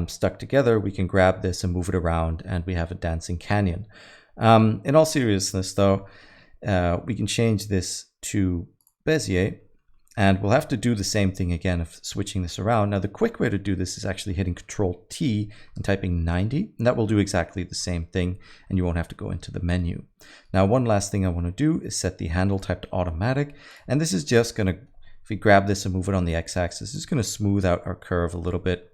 stuck together, we can grab this and move it around, and we have a dancing canyon. In all seriousness though, we can change this to Bezier, And we'll have to do the same thing again of switching this around. Now, the quick way to do this is actually hitting Control T and typing 90, and that will do exactly the same thing, and you won't have to go into the menu. Now, one last thing I want to do is set the handle type to automatic, and this is just going to, if we grab this and move it on the x-axis, it's going to smooth out our curve a little bit.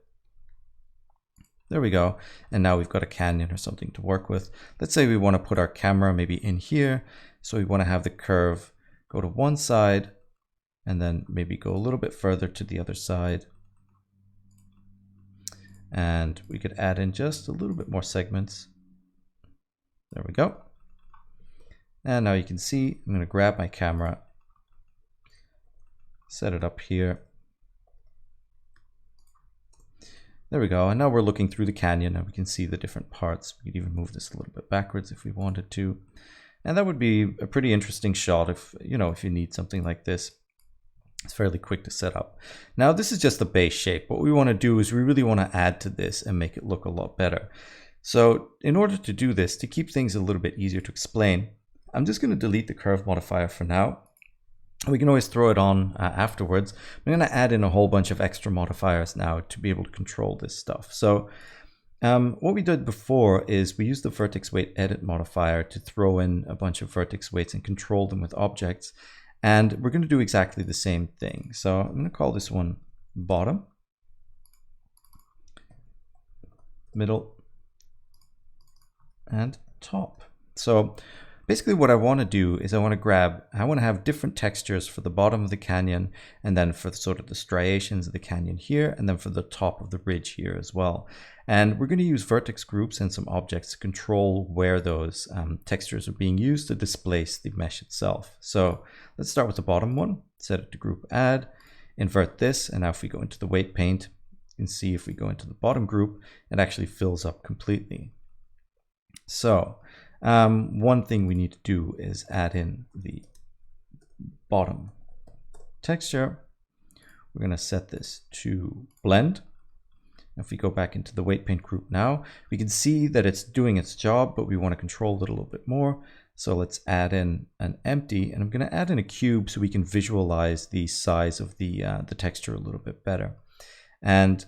There we go. And now we've got a canyon or something to work with. Let's say we want to put our camera maybe in here. So we want to have the curve go to one side and then maybe go a little bit further to the other side. And we could add in just a little bit more segments. There we go. And now you can see, I'm going to grab my camera, set it up here. There we go. And now we're looking through the canyon and we can see the different parts. We could even move this a little bit backwards if we wanted to. And that would be a pretty interesting shot if you need something like this. It's fairly quick to set up. Now this is just the base shape. What we want to do is we really want to add to this and make it look a lot better. So in order to do this, to keep things a little bit easier to explain, I'm just going to delete the curve modifier for now. We can always throw it on afterwards. I'm going to add in a whole bunch of extra modifiers now to be able to control this stuff. So what we did before is we used the vertex weight edit modifier to throw in a bunch of vertex weights and control them with objects. And we're going to do exactly the same thing. So I'm going to call this one bottom, middle, and top. So basically what I want to do is I want to have different textures for the bottom of the canyon, and then for sort of the striations of the canyon here, and then for the top of the ridge here as well. And we're going to use vertex groups and some objects to control where those textures are being used to displace the mesh itself. So let's start with the bottom one, set it to group add, invert this, and now if we go into the weight paint, you can see if we go into the bottom group, it actually fills up completely. So one thing we need to do is add in the bottom texture. We're going to set this to blend. If we go back into the weight paint group now, we can see that it's doing its job, but we want to control it a little bit more. So let's add in an empty, and I'm going to add in a cube so we can visualize the size of the texture a little bit better. And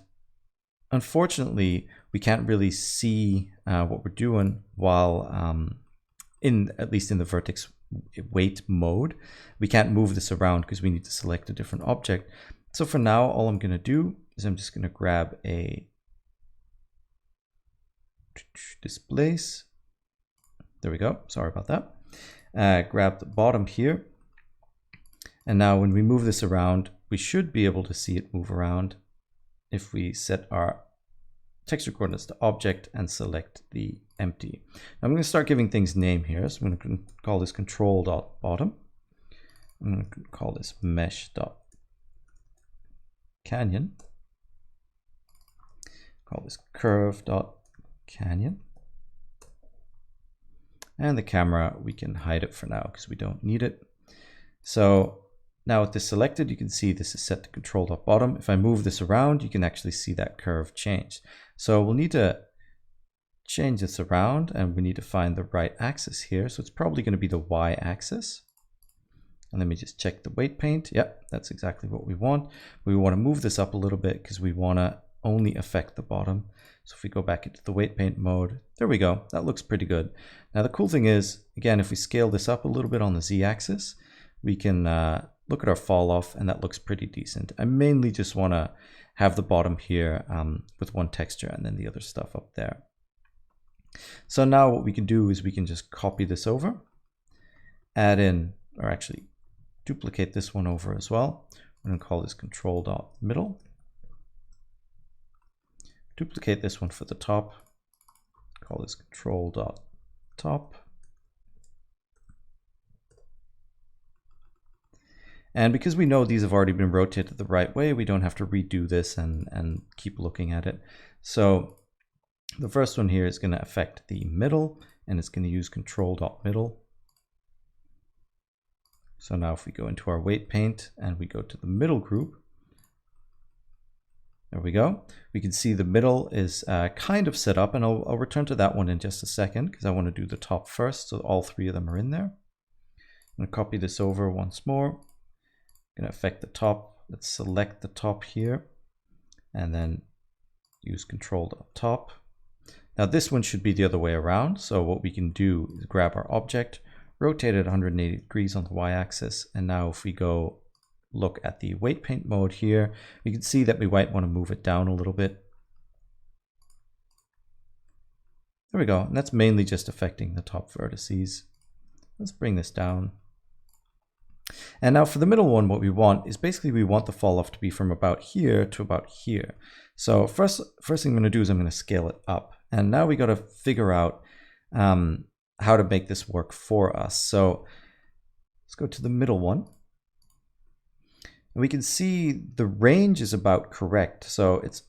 unfortunately, we can't really see what we're doing while at least in the vertex weight mode. We can't move this around because we need to select a different object. So for now, all I'm going to do is I'm just going to grab a displace. There we go. Sorry about that. Grab the bottom here. And now when we move this around, we should be able to see it move around if we set our texture coordinates to object and select the empty. Now I'm going to start giving things name here. So I'm going to call this control.bottom. I'm going to call this mesh.canyon. Call this curve.canyon. And the camera, we can hide it for now because we don't need it. So now with this selected, you can see this is set to control.bottom. If I move this around, you can actually see that curve change. So we'll need to change this around, and we need to find the right axis here. So it's probably going to be the y-axis. And let me just check the weight paint. Yep, that's exactly what we want. We want to move this up a little bit because we want to only affect the bottom. So if we go back into the weight paint mode, there we go. That looks pretty good. Now the cool thing is, again, if we scale this up a little bit on the z-axis, we can look at our fall off, and that looks pretty decent. I mainly just want to have the bottom here with one texture and then the other stuff up there. So now what we can do is we can just copy this over, add in, or actually duplicate this one over as well. I'm going to call this control.middle. Duplicate this one for the top, call this control.top. And because we know these have already been rotated the right way, we don't have to redo this and keep looking at it. So the first one here is going to affect the middle, and it's going to use control.middle. So now if we go into our weight paint and we go to the middle group, there we go. We can see the middle is kind of set up, and I'll return to that one in just a second because I want to do the top first, so all three of them are in there. I'm going to copy this over once more. I'm going to affect the top. Let's select the top here and then use Control.top. Now this one should be the other way around. So what we can do is grab our object, rotate it 180 degrees on the y-axis. And now if we go look at the weight paint mode here, we can see that we might want to move it down a little bit. There we go. And that's mainly just affecting the top vertices. Let's bring this down. And now for the middle one, what we want is basically we want the fall off to be from about here to about here. So first thing I'm going to do is I'm going to scale it up. And now we got to figure out how to make this work for us. So let's go to the middle one. And we can see the range is about correct. So it's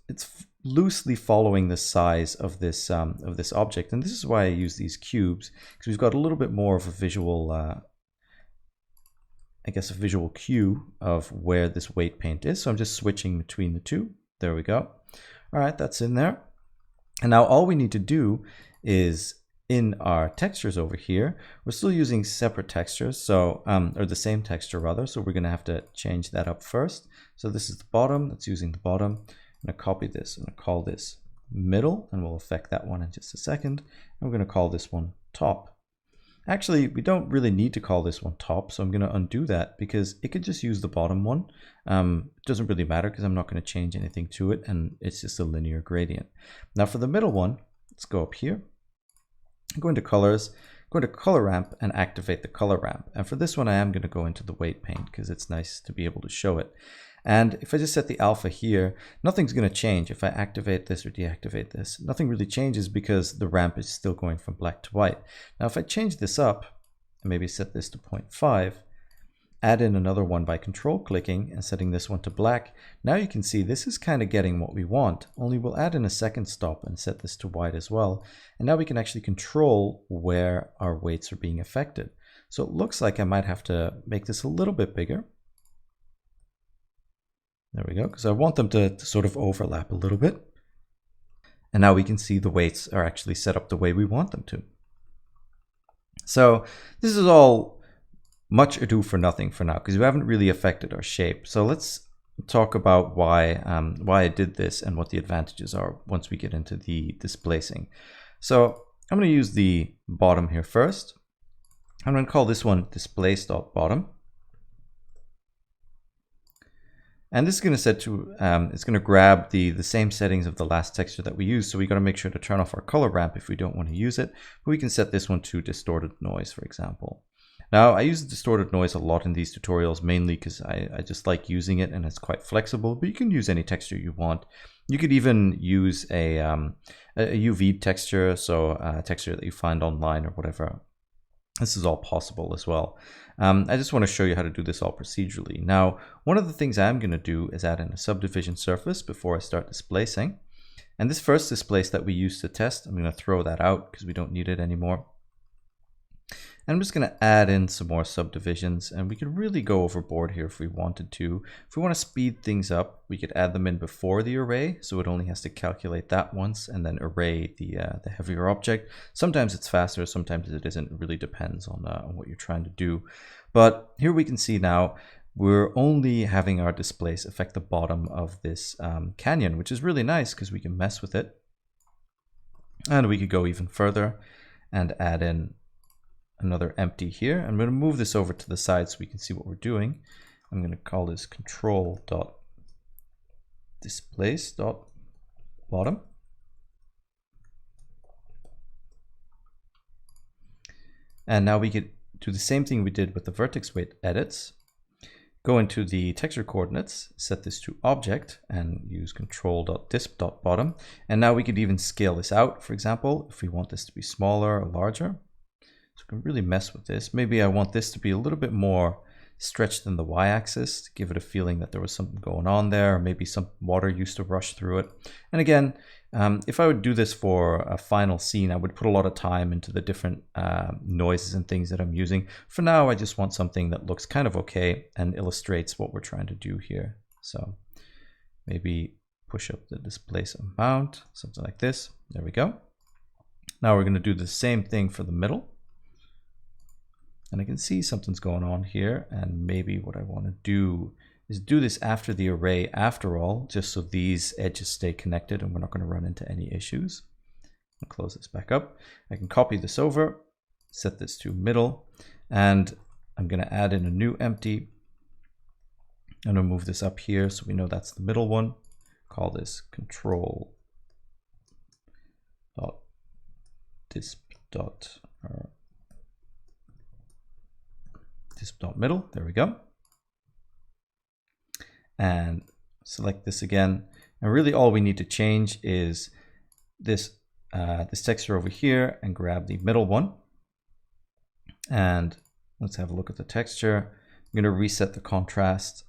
loosely following the size of this object. And this is why I use these cubes, because we've got a little bit more of a visual I guess a visual cue of where this weight paint is. So I'm just switching between the two. There we go. All right, that's in there. And now all we need to do is in our textures over here, we're still using separate textures. So, or the same texture rather. So we're gonna have to change that up first. So this is the bottom, that's using the bottom. I'm gonna copy this, I'm gonna call this middle, and we'll affect that one in just a second. And we're gonna call this one top. Actually, we don't really need to call this one top, so I'm going to undo that because it could just use the bottom one. It doesn't really matter because I'm not going to change anything to it, and it's just a linear gradient. Now for the middle one, let's go up here, go into colors, go into color ramp and activate the color ramp. And for this one, I am going to go into the weight paint because it's nice to be able to show it. And if I just set the alpha here, nothing's going to change. If I activate this or deactivate this, nothing really changes because the ramp is still going from black to white. Now, if I change this up, and maybe set this to 0.5, add in another one by control clicking and setting this one to black, now you can see this is kind of getting what we want, only we'll add in a second stop and set this to white as well. And now we can actually control where our weights are being affected. So it looks like I might have to make this a little bit bigger. There we go, because I want them to sort of overlap a little bit. And now we can see the weights are actually set up the way we want them to. So this is all much ado for nothing for now, because we haven't really affected our shape. So let's talk about why I did this and what the advantages are once we get into the displacing. So I'm going to use the bottom here first. I'm going to call this one displace.bottom. And this is going to set to, it's going to grab the same settings of the last texture that we used. So we got to make sure to turn off our color ramp if we don't want to use it. But we can set this one to distorted noise, for example. Now, I use distorted noise a lot in these tutorials, mainly because I just like using it and it's quite flexible, but you can use any texture you want. You could even use a UV texture, so a texture that you find online or whatever. This is all possible as well. I just want to show you how to do this all procedurally. Now, one of the things I'm going to do is add in a subdivision surface before I start displacing. And this first displace that we used to test, I'm going to throw that out because we don't need it anymore. And I'm just going to add in some more subdivisions, and we could really go overboard here if we wanted to. If we want to speed things up, we could add them in before the array, so it only has to calculate that once and then array the heavier object. Sometimes it's faster, sometimes it isn't. It really depends on what you're trying to do. But here we can see now we're only having our displace affect the bottom of this canyon, which is really nice because we can mess with it. And we could go even further and add in another empty here. I'm going to move this over to the side so we can see what we're doing. I'm going to call this control.displace.bottom. And now we could do the same thing we did with the vertex weight edits. Go into the texture coordinates, set this to object, and use control.disp.bottom. And now we could even scale this out, for example, if we want this to be smaller or larger. So we can really mess with this. Maybe I want this to be a little bit more stretched than the y-axis to give it a feeling that there was something going on there, or maybe some water used to rush through it. And again, if I would do this for a final scene, I would put a lot of time into the different noises and things that I'm using. For now, I just want something that looks kind of okay and illustrates what we're trying to do here. So maybe push up the displace amount, something like this. There we go. Now we're going to do the same thing for the middle. And I can see something's going on here, and maybe what I want to do is do this after the array after all, just so these edges stay connected and we're not going to run into any issues. I'll close this back up. I can copy this over, set this to middle, and I'm going to add in a new empty. I'm going to move this up here so we know that's the middle one. Call this control dot disp dot middle. There we go. And select this again. And really all we need to change is this this texture over here and grab the middle one. And let's have a look at the texture. I'm going to reset the contrast.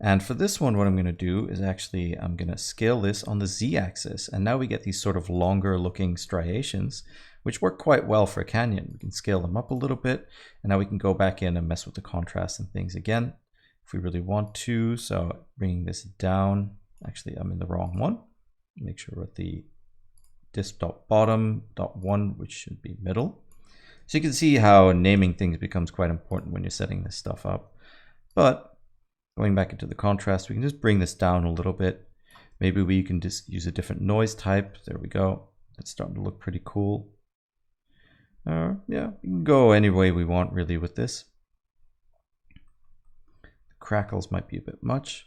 And for this one, what I'm going to do is actually, I'm going to scale this on the Z-axis. And now we get these sort of longer looking striations, which work quite well for a canyon. We can scale them up a little bit. And now we can go back in and mess with the contrast and things again, if we really want to. So bringing this down, actually, I'm in the wrong one. Make sure we're at the disp.bottom.1, which should be middle. So you can see how naming things becomes quite important when you're setting this stuff up. But going back into the contrast, we can just bring this down a little bit. Maybe we can just use a different noise type. There we go. It's starting to look pretty cool. Yeah, we can go any way we want really with this. The crackles might be a bit much.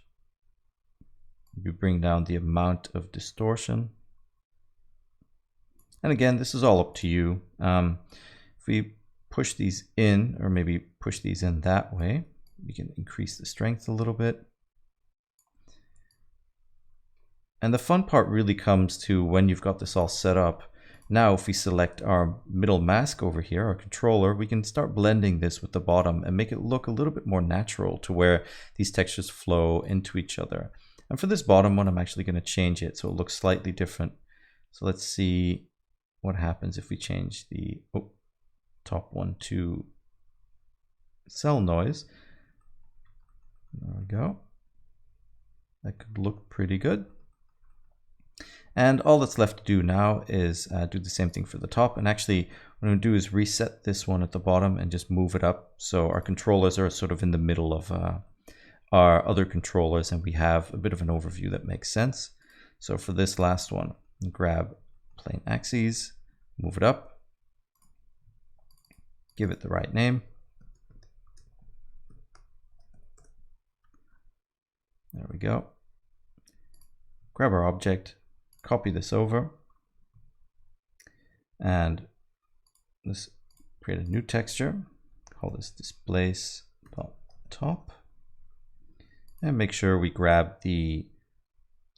Maybe bring down the amount of distortion. And again, this is all up to you. If we push these in, or maybe push these in that way, we can increase the strength a little bit. And the fun part really comes to when you've got this all set up. Now, if we select our middle mask over here, our controller, we can start blending this with the bottom and make it look a little bit more natural to where these textures flow into each other. And for this bottom one, I'm actually going to change it so it looks slightly different. So let's see what happens if we change the top one to cell noise. There we go. That could look pretty good. And all that's left to do now is do the same thing for the top. And actually, what I'm going to do is reset this one at the bottom and just move it up. So our controllers are sort of in the middle of our other controllers, and we have a bit of an overview that makes sense. So for this last one, grab plane axes, move it up, give it the right name. There we go. Grab our object, copy this over, and let's create a new texture. Call this displace.top, and make sure we grab the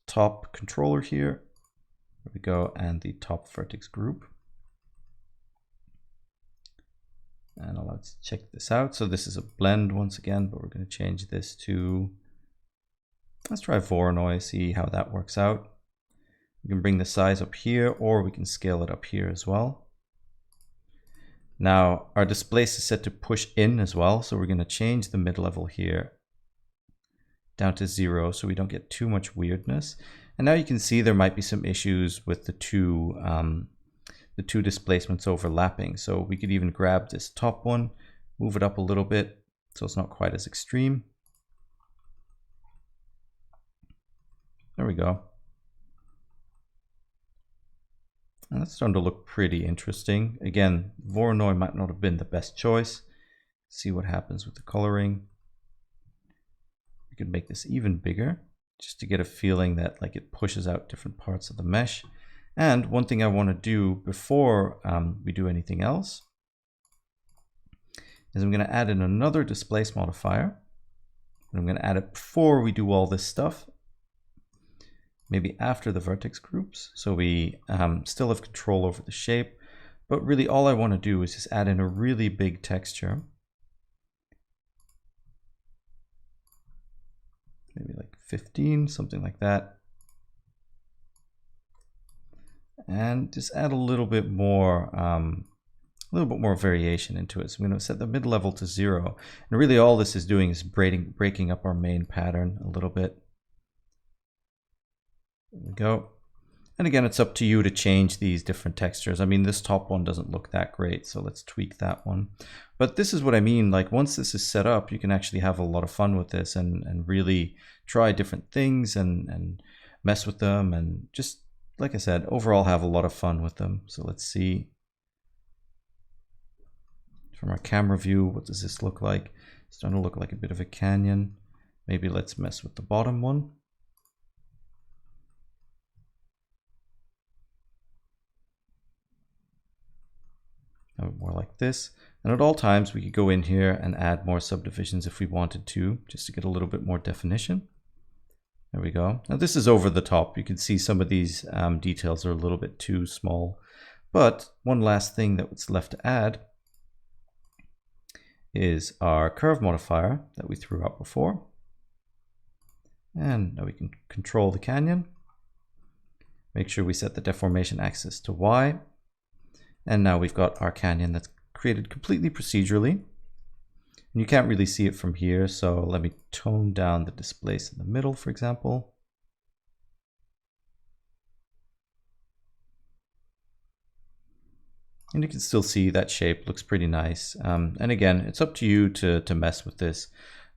top controller here. There we go, and the top vertex group. And let's check this out. So this is a blend once again, but we're going to change this to, let's try Voronoi, see how that works out. We can bring the size up here, or we can scale it up here as well. Now our displace is set to push in as well, so we're going to change the mid-level here down to 0 so we don't get too much weirdness. And now you can see there might be some issues with the two displacements overlapping. So we could even grab this top one, move it up a little bit so it's not quite as extreme. There we go. And that's starting to look pretty interesting. Again, Voronoi might not have been the best choice. See what happens with the coloring. We could make this even bigger just to get a feeling that like it pushes out different parts of the mesh. And one thing I want to do before we do anything else is I'm going to add in another displace modifier. And I'm going to add it before we do all this stuff. Maybe after the vertex groups, so we still have control over the shape, but really all I want to do is just add in a really big texture, maybe like 15, something like that, and just add a little bit more variation into it. So I'm going to set the mid-level to 0, and really all this is doing is breaking up our main pattern a little bit. There we go. And again, it's up to you to change these different textures. I mean, this top one doesn't look that great, so let's tweak that one. But this is what I mean, like once this is set up, you can actually have a lot of fun with this and really try different things and mess with them and just, like I said, overall have a lot of fun with them. So let's see from our camera view, what does this look like? It's starting to look like a bit of a canyon. Maybe let's mess with the bottom one. More like this. And at all times we could go in here and add more subdivisions if we wanted to, just to get a little bit more definition. There we go. Now this is over the top. You can see some of these details are a little bit too small. But one last thing that's left to add is our curve modifier that we threw out before. And now we can control the canyon. Make sure we set the deformation axis to Y. And now we've got our canyon that's created completely procedurally. And you can't really see it from here, so let me tone down the displace in the middle, for example. And you can still see that shape looks pretty nice. And again, it's up to you to mess with this.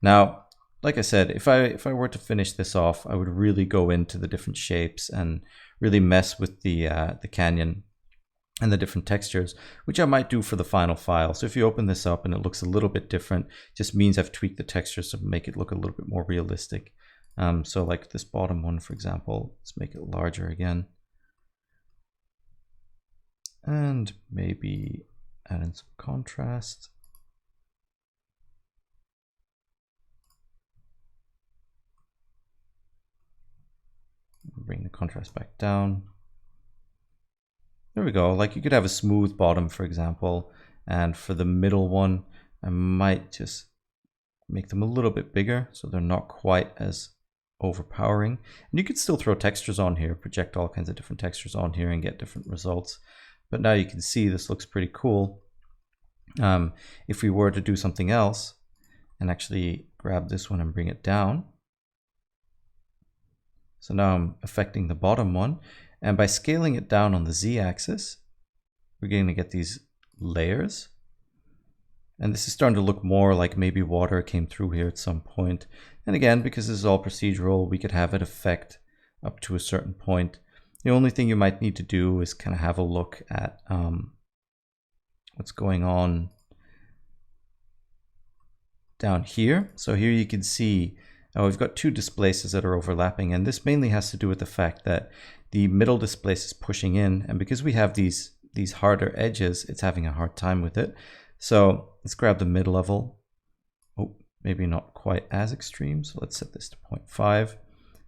Now, like I said, if I were to finish this off, I would really go into the different shapes and really mess with the canyon and the different textures, which I might do for the final file. So if you open this up and it looks a little bit different, it just means I've tweaked the textures to make it look a little bit more realistic. So like this bottom one, for example, let's make it larger again. And maybe add in some contrast. Bring the contrast back down. There we go. Like you could have a smooth bottom, for example, and for the middle one, I might just make them a little bit bigger so they're not quite as overpowering. And you could still throw textures on here, project all kinds of different textures on here and get different results. But now you can see this looks pretty cool. If we were to do something else and actually grab this one and bring it down. So now I'm affecting the bottom one. And by scaling it down on the z-axis, we're going to get these layers. And this is starting to look more like maybe water came through here at some point. And again, because this is all procedural, we could have it affect up to a certain point. The only thing you might need to do is kind of have a look at what's going on down here. So here you can see we've got two displaces that are overlapping, and this mainly has to do with the fact that the middle displace is pushing in, and because we have these harder edges, it's having a hard time with it. So let's grab the mid level. Oh, maybe not quite as extreme. So let's set this to 0.5.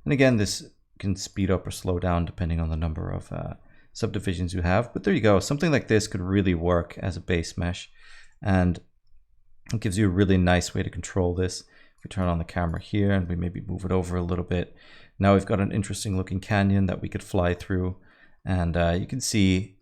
And again, this can speed up or slow down depending on the number of subdivisions you have. But there you go. Something like this could really work as a base mesh, and it gives you a really nice way to control this. If we turn on the camera here and we maybe move it over a little bit, now we've got an interesting looking canyon that we could fly through, and you can see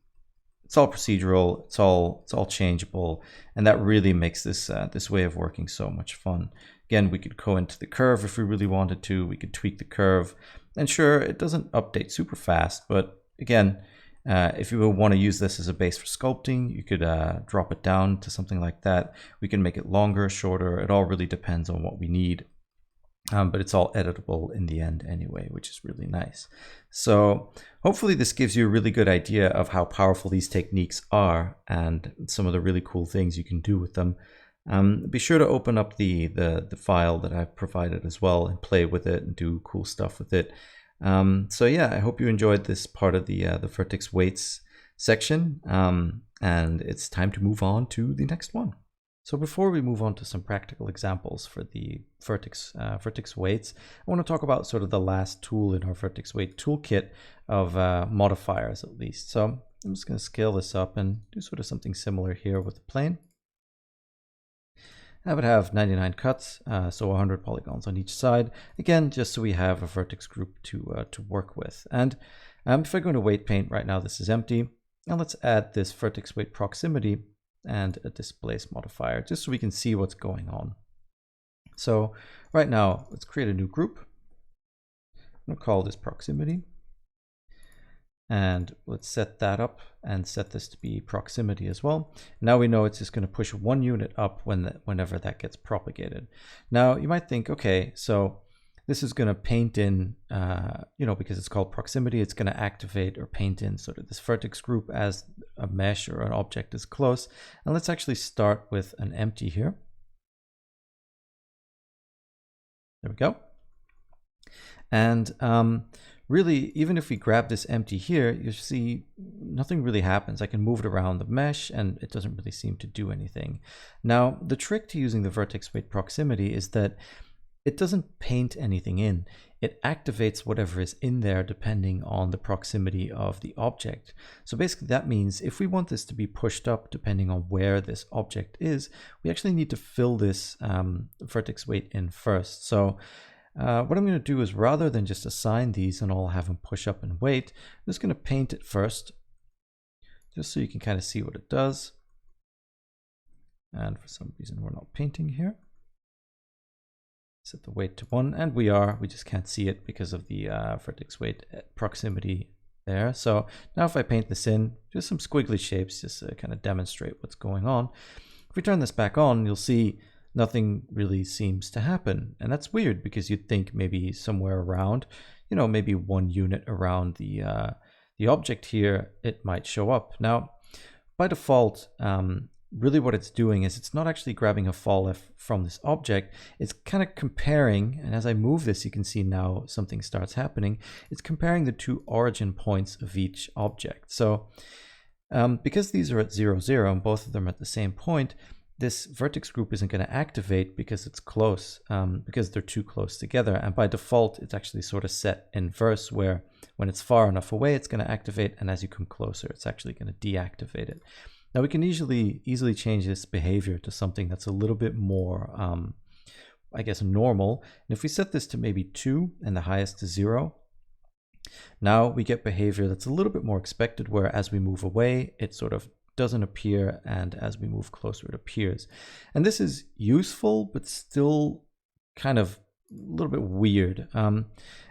it's all procedural, it's all changeable, and that really makes this this way of working so much fun. Again, we could go into the curve if we really wanted to. We could tweak the curve, and sure, it doesn't update super fast, but again, if you want to use this as a base for sculpting, you could drop it down to something like that. We can make it longer, shorter. It all really depends on what we need. But it's all editable in the end anyway, which is really nice. So hopefully this gives you a really good idea of how powerful these techniques are and some of the really cool things you can do with them. Be sure to open up the file that I've provided as well and play with it and do cool stuff with it. So yeah, I hope you enjoyed this part of the Vertex Weights section, and it's time to move on to the next one. So before we move on to some practical examples for the Vertex Weights, I want to talk about sort of the last tool in our Vertex Weight toolkit of modifiers at least. So I'm just going to scale this up and do sort of something similar here with the plane. I would have 99 cuts, so 100 polygons on each side. Again, just so we have a vertex group to work with. And if I go into weight paint right now, this is empty. And let's add this vertex weight proximity and a displace modifier, just so we can see what's going on. So right now, let's create a new group. I'm going to call this proximity. And let's set that up and set this to be proximity as well. Now we know it's just going to push 1 unit up whenever that gets propagated. Now you might think, okay, so this is going to paint in, because it's called proximity, it's going to activate or paint in sort of this vertex group as a mesh or an object is close. And let's actually start with an empty here. There we go. And really, even if we grab this empty here, you see nothing really happens. I can move it around the mesh and it doesn't really seem to do anything. Now, the trick to using the vertex weight proximity is that it doesn't paint anything in. It activates whatever is in there depending on the proximity of the object. So basically that means if we want this to be pushed up depending on where this object is, we actually need to fill this vertex weight in first. So what I'm going to do is, rather than just assign these and all have them push up and weight, I'm just going to paint it first, just so you can kind of see what it does. And for some reason we're not painting here. Set the weight to 1, and we just can't see it because of the vertex weight proximity there. So now if I paint this in, just some squiggly shapes, just to kind of demonstrate what's going on. If we turn this back on, you'll see nothing really seems to happen. And that's weird, because you'd think maybe somewhere around, maybe 1 unit around the object here, it might show up. Now, by default, really what it's doing is it's not actually grabbing a fall from this object. It's kind of comparing, and as I move this, you can see now something starts happening. It's comparing the 2 origin points of each object. So because these are at 0, 0, and both of them are at the same point, this vertex group isn't going to activate because it's close, because they're too close together. And by default, it's actually sort of set inverse, where when it's far enough away, it's going to activate, and as you come closer, it's actually going to deactivate it. Now we can easily change this behavior to something that's a little bit more, I guess, normal. And if we set this to maybe 2 and the highest to 0, now we get behavior that's a little bit more expected, where as we move away, it sort of doesn't appear, and as we move closer, it appears. And this is useful, but still kind of a little bit weird.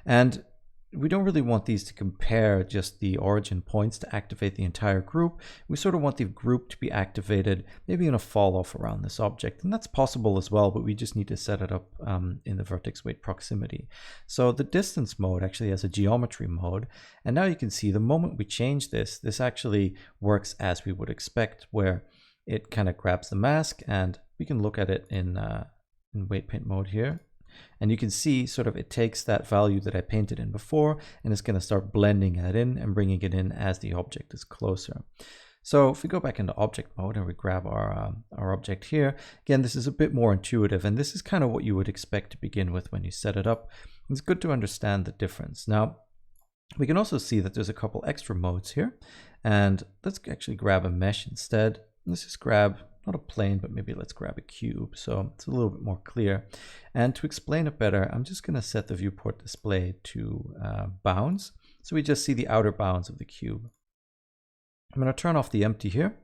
And we don't really want these to compare just the origin points to activate the entire group. We sort of want the group to be activated maybe in a fall off around this object. And that's possible as well, but we just need to set it up in the vertex weight proximity. So the distance mode actually has a geometry mode. And now you can see the moment we change this, this actually works as we would expect, where it kind of grabs the mask, and we can look at it in weight paint mode here. And you can see sort of it takes that value that I painted in before, and it's going to start blending that in and bringing it in as the object is closer. So if we go back into object mode and we grab our object here, again, this is a bit more intuitive, and this is kind of what you would expect to begin with when you set it up. It's good to understand the difference. Now, we can also see that there's a couple extra modes here, and let's actually grab a mesh instead. Let's just grab, not a plane, but maybe let's grab a cube, so it's a little bit more clear. And to explain it better, I'm just going to set the viewport display to bounds, so we just see the outer bounds of the cube. I'm going to turn off the empty here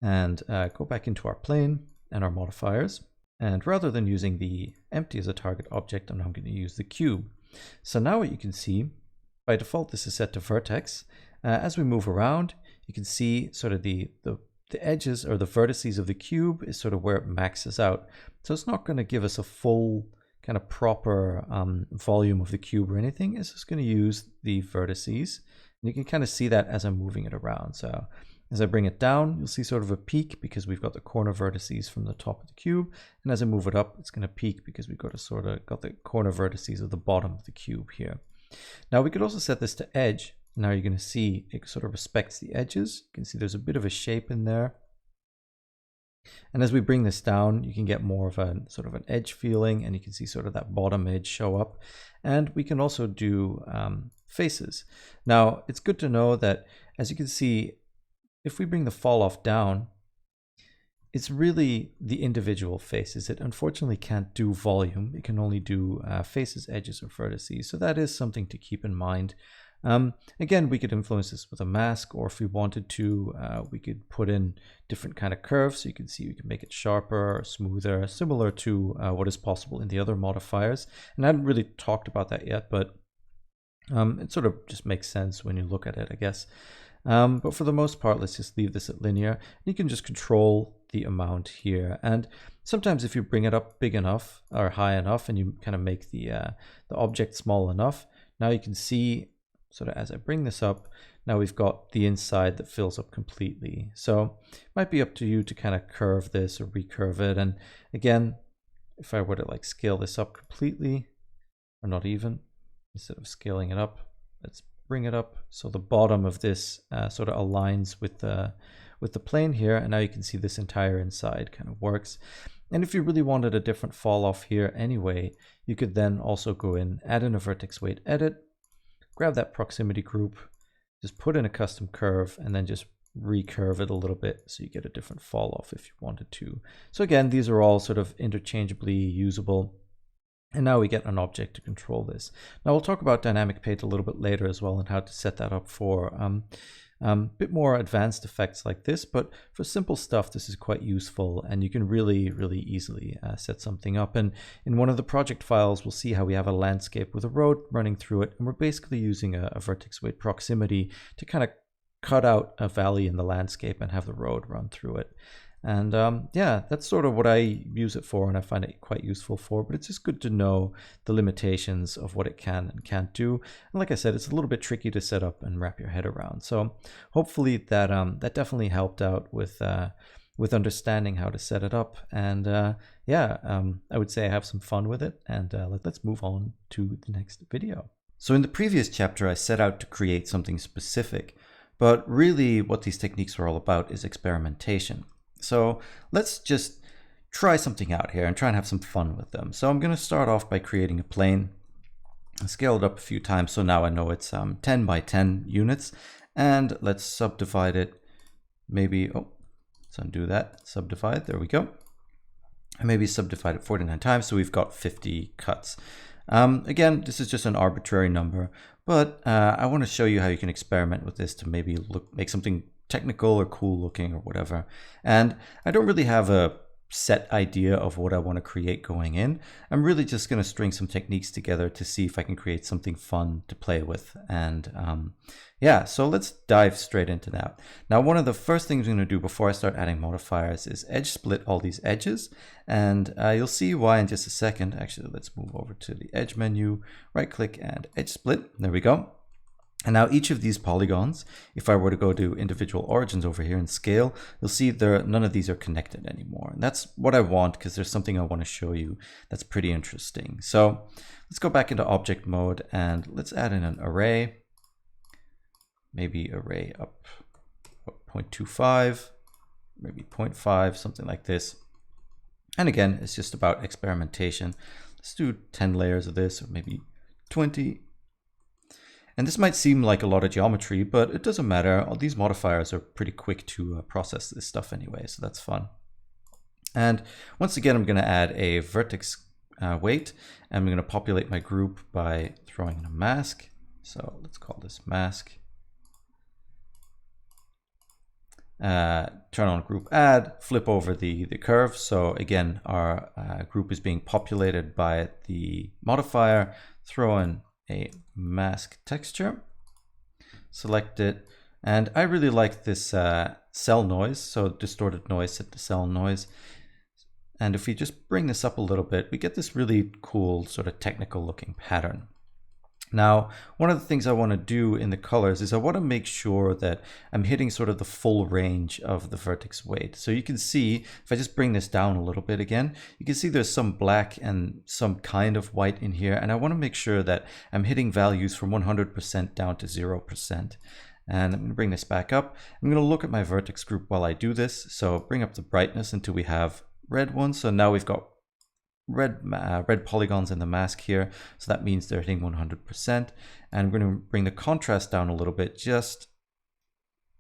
and go back into our plane and our modifiers. And rather than using the empty as a target object, I'm now going to use the cube. So now what you can see, by default, this is set to vertex. As we move around, you can see sort of the edges or the vertices of the cube is sort of where it maxes out. So it's not going to give us a full kind of proper volume of the cube or anything. It's just going to use the vertices. And you can kind of see that as I'm moving it around. So as I bring it down, you'll see sort of a peak because we've got the corner vertices from the top of the cube. And as I move it up, it's going to peak because we've got the corner vertices of the bottom of the cube here. Now we could also set this to edge. Now you're going to see it sort of respects the edges. You can see there's a bit of a shape in there. And as we bring this down, you can get more of a sort of an edge feeling, and you can see sort of that bottom edge show up. And we can also do faces. Now it's good to know that, as you can see, if we bring the fall off down, it's really the individual faces. It unfortunately can't do volume. It can only do faces, edges, or vertices. So that is something to keep in mind. Again, we could influence this with a mask, or if we wanted to, we could put in different kind of curves. So you can see we can make it sharper or smoother, similar to what is possible in the other modifiers. And I hadn't really talked about that yet, but It sort of just makes sense when you look at it, I guess. But for the most part, let's just leave this at linear. You can just control the amount here. And sometimes if you bring it up big enough or high enough and you kind of make the object small enough, now you can see sort of as I bring this up, now we've got the inside that fills up completely. So it might be up to you to kind of curve this or recurve it. And again, if I were to like scale this up completely, or not even, instead of scaling it up, let's bring it up so the bottom of this sort of aligns with the plane here, and now you can see this entire inside kind of works. And if you really wanted a different fall off here anyway, you could then also go in, add in a vertex weight edit, grab that proximity group, just put in a custom curve, and then just recurve it a little bit so you get a different fall off if you wanted to. So again, these are all sort of interchangeably usable. And now we get an object to control this. Now we'll talk about dynamic paint a little bit later as well and how to set that up for a bit more advanced effects like this. But for simple stuff, this is quite useful, and you can really, really easily set something up. And in one of the project files, we'll see how we have a landscape with a road running through it. And we're basically using a vertex weight proximity to kind of cut out a valley in the landscape and have the road run through it. And yeah, that's sort of what I use it for, and I find it quite useful for, but it's just good to know the limitations of what it can and can't do. And like I said, it's a little bit tricky to set up and wrap your head around. So hopefully that that definitely helped out with understanding how to set it up. And yeah, I would say have some fun with it, and let's move on to the next video. So in the previous chapter, I set out to create something specific, but really what these techniques are all about is experimentation. So let's just try something out here and try and have some fun with them. So I'm going to start off by creating a plane, scale it up a few times so now I know it's 10 by 10 units, and let's subdivide it. Maybe, oh, let's undo that, subdivide, there we go. And maybe subdivide it 49 times, so we've got 50 cuts. Again, this is just an arbitrary number, but I want to show you how you can experiment with this to maybe make something technical or cool looking or whatever. And I don't really have a set idea of what I want to create going in. I'm really just going to string some techniques together to see if I can create something fun to play with. And yeah, so let's dive straight into that. Now, one of the first things I'm going to do before I start adding modifiers is edge split all these edges. And you'll see why in just a second. Actually, let's move over to the edge menu, right click and edge split. There we go. And now each of these polygons, if I were to go to individual origins over here and scale, you'll see none of these are connected anymore. And that's what I want because there's something I want to show you that's pretty interesting. So let's go back into object mode and let's add in an array. Maybe array up 0.25, maybe 0.5, something like this. And again, it's just about experimentation. Let's do 10 layers of this, or maybe 20. And this might seem like a lot of geometry, but it doesn't matter. All these modifiers are pretty quick to process this stuff anyway, so that's fun. And once again, I'm going to add a vertex weight, and I'm going to populate my group by throwing in a mask. So let's call this mask. Turn on group add, flip over the curve. So again, our group is being populated by the modifier. Throw in a mask texture, select it, and I really like this cell noise, so distorted noise set to cell noise. And if we just bring this up a little bit, we get this really cool sort of technical looking pattern. Now, one of the things I want to do in the colors is I want to make sure that I'm hitting sort of the full range of the vertex weight. So you can see, if I just bring this down a little bit again, you can see there's some black and some kind of white in here. And I want to make sure that I'm hitting values from 100% down to 0%. And I'm going to bring this back up. I'm going to look at my vertex group while I do this. So bring up the brightness until we have red ones. So now we've got red polygons in the mask here, so that means they're hitting 100%. And we're going to bring the contrast down a little bit, just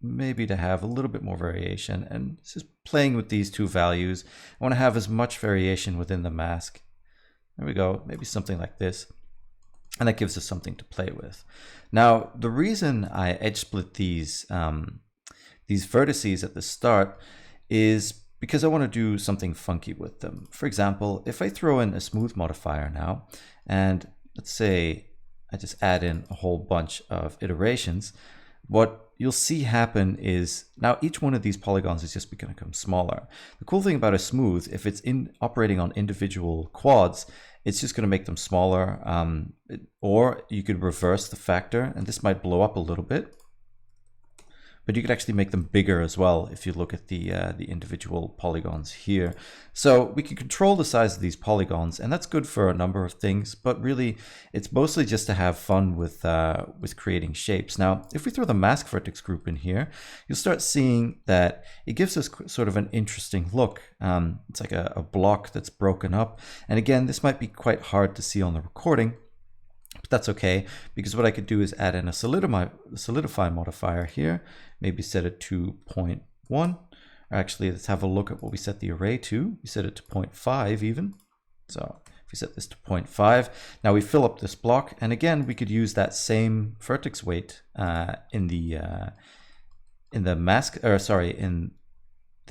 maybe to have a little bit more variation. And just playing with these two values, I want to have as much variation within the mask. There we go, maybe something like this, and that gives us something to play with. Now, the reason I edge split these vertices at the start is because I want to do something funky with them. For example, if I throw in a smooth modifier now, and let's say I just add in a whole bunch of iterations, what you'll see happen is now each one of these polygons is just going to become smaller. The cool thing about a smooth, if it's operating on individual quads, it's just going to make them smaller, or you could reverse the factor, and this might blow up a little bit. But you could actually make them bigger as well if you look at the individual polygons here. So we can control the size of these polygons, and that's good for a number of things. But really, it's mostly just to have fun with creating shapes. Now, if we throw the mask vertex group in here, you'll start seeing that it gives us sort of an interesting look. It's like a block that's broken up. And again, this might be quite hard to see on the recording. But that's okay, because what I could do is add in a solidify modifier here, maybe set it to 0.1. Or actually, let's have a look at what we set the array to. We set it to 0.5 even. So if we set this to 0.5, now we fill up this block. And again, we could use that same vertex weight in the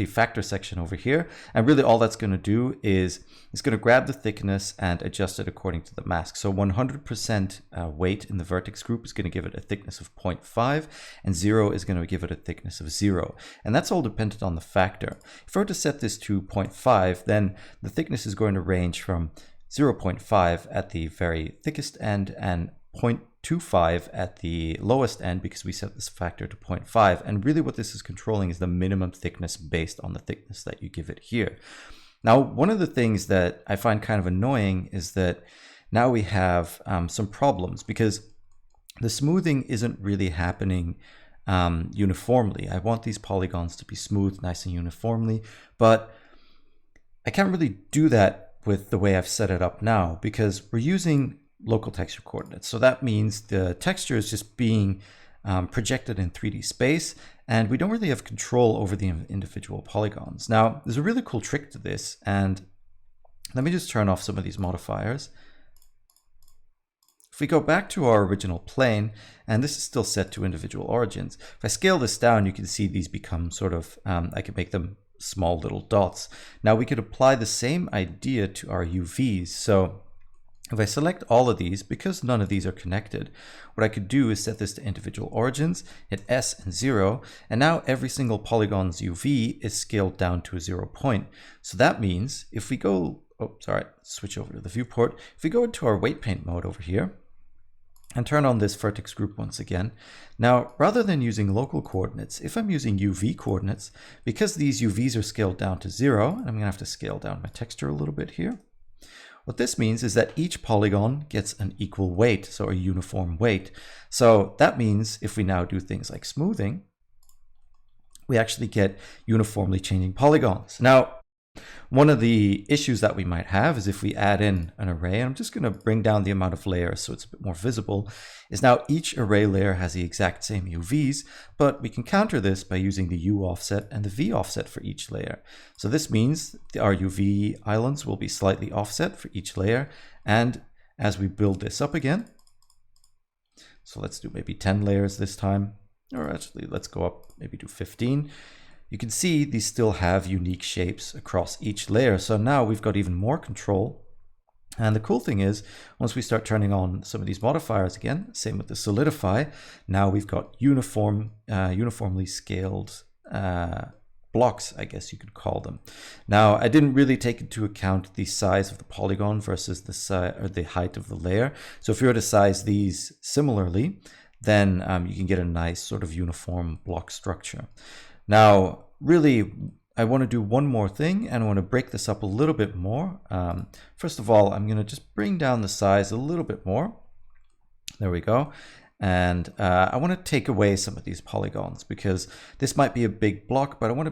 factor section over here. And really all that's going to do is it's going to grab the thickness and adjust it according to the mask. So 100% weight in the vertex group is going to give it a thickness of 0.5, and 0 is going to give it a thickness of 0. And that's all dependent on the factor. If I were to set this to 0.5, then the thickness is going to range from 0.5 at the very thickest end and 0.25 at the lowest end, because we set this factor to 0.5. And really what this is controlling is the minimum thickness based on the thickness that you give it here. Now, one of the things that I find kind of annoying is that now we have some problems, because the smoothing isn't really happening uniformly. I want these polygons to be smooth, nice and uniformly, but I can't really do that with the way I've set it up now, because we're using local texture coordinates. So that means the texture is just being projected in 3D space, and we don't really have control over the individual polygons. Now, there's a really cool trick to this, and let me just turn off some of these modifiers. If we go back to our original plane, and this is still set to individual origins, if I scale this down, you can see these become sort of, I can make them small little dots. Now we could apply the same idea to our UVs. So if I select all of these, because none of these are connected, what I could do is set this to individual origins, hit S and 0, and now every single polygon's UV is scaled down to a 0 point. So that means if we go, switch over to the viewport. If we go into our weight paint mode over here and turn on this vertex group once again, now rather than using local coordinates, if I'm using UV coordinates, because these UVs are scaled down to 0, I'm gonna have to scale down my texture a little bit here. What this means is that each polygon gets an equal weight, so a uniform weight. So that means if we now do things like smoothing, we actually get uniformly changing polygons. Now, one of the issues that we might have is if we add in an array, and I'm just going to bring down the amount of layers so it's a bit more visible, is now each array layer has the exact same UVs, but we can counter this by using the U offset and the V offset for each layer. So this means our UV islands will be slightly offset for each layer, and as we build this up again, so let's do maybe 10 layers this time, or actually let's go up, maybe do 15. You can see these still have unique shapes across each layer. So now we've got even more control. And the cool thing is, once we start turning on some of these modifiers again, same with the solidify, now we've got uniformly scaled blocks, I guess you could call them. Now, I didn't really take into account the size of the polygon versus the height of the layer. So if you were to size these similarly, then you can get a nice sort of uniform block structure. Now, really, I want to do one more thing, and I want to break this up a little bit more. First of all, I'm going to just bring down the size a little bit more. There we go. And I want to take away some of these polygons, because this might be a big block, but I want to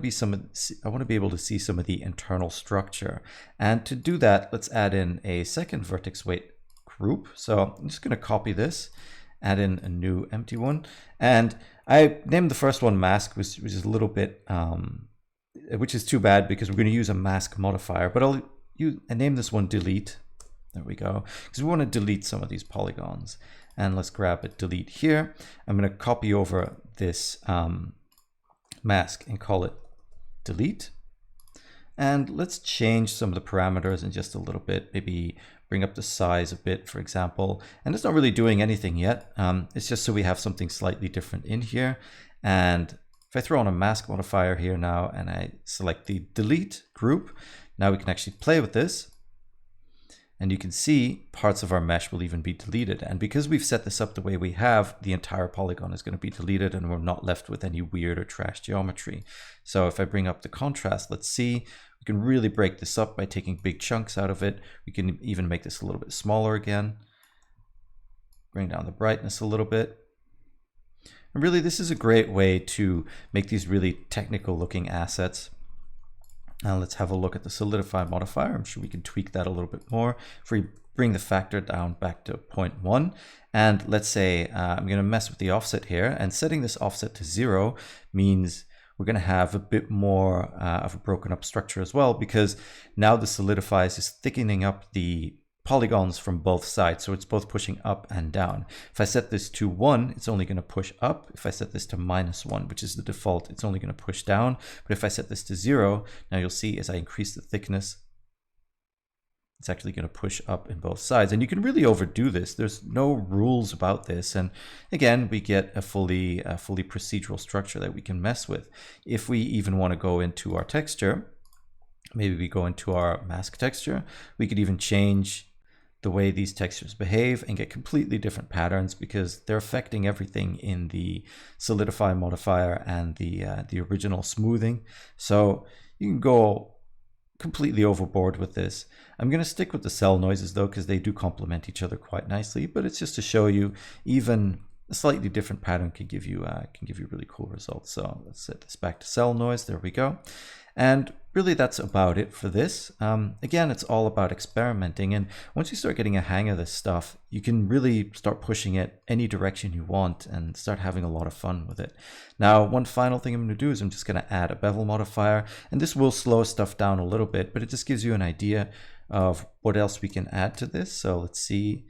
be able to see some of the internal structure. And to do that, let's add in a second vertex weight group. So I'm just going to copy this, add in a new empty one, and I named the first one mask, which is a little bit, which is too bad because we're going to use a mask modifier, but I name this one delete. There we go, because we want to delete some of these polygons. And let's grab a delete here. I'm going to copy over this mask and call it delete. And let's change some of the parameters in just a little bit, maybe bring up the size a bit, for example, and it's not really doing anything yet. It's just so we have something slightly different in here. And if I throw on a mask modifier here now and I select the delete group, now we can actually play with this. And you can see parts of our mesh will even be deleted. And because we've set this up the way we have, the entire polygon is going to be deleted and we're not left with any weird or trash geometry. So if I bring up the contrast, let's see, we can really break this up by taking big chunks out of it. We can even make this a little bit smaller again. Bring down the brightness a little bit. And really, this is a great way to make these really technical looking assets. Now let's have a look at the solidify modifier. I'm sure we can tweak that a little bit more. If we bring the factor down back to 0.1, and let's say I'm going to mess with the offset here, and setting this offset to 0 means we're going to have a bit more of a broken up structure as well, because now the solidifies is thickening up the polygons from both sides, so it's both pushing up and down. If I set this to 1, it's only going to push up. If I set this to -1, which is the default, it's only going to push down. But if I set this to 0, now you'll see as I increase the thickness, it's actually going to push up in both sides. And you can really overdo this. There's no rules about this. And again, we get a fully procedural structure that we can mess with. If we even want to go into our texture, maybe we go into our mask texture, we could even change the way these textures behave and get completely different patterns because they're affecting everything in the solidify modifier and the original smoothing. So you can go completely overboard with this. I'm going to stick with the cell noises though, because they do complement each other quite nicely, but it's just to show you even a slightly different pattern can give you really cool results. So let's set this back to cell noise. There we go. And really that's about it for this. Again, it's all about experimenting. And once you start getting a hang of this stuff, you can really start pushing it any direction you want and start having a lot of fun with it. Now, one final thing I'm going to do is I'm just going to add a bevel modifier. And this will slow stuff down a little bit, but it just gives you an idea of what else we can add to this. So let's see.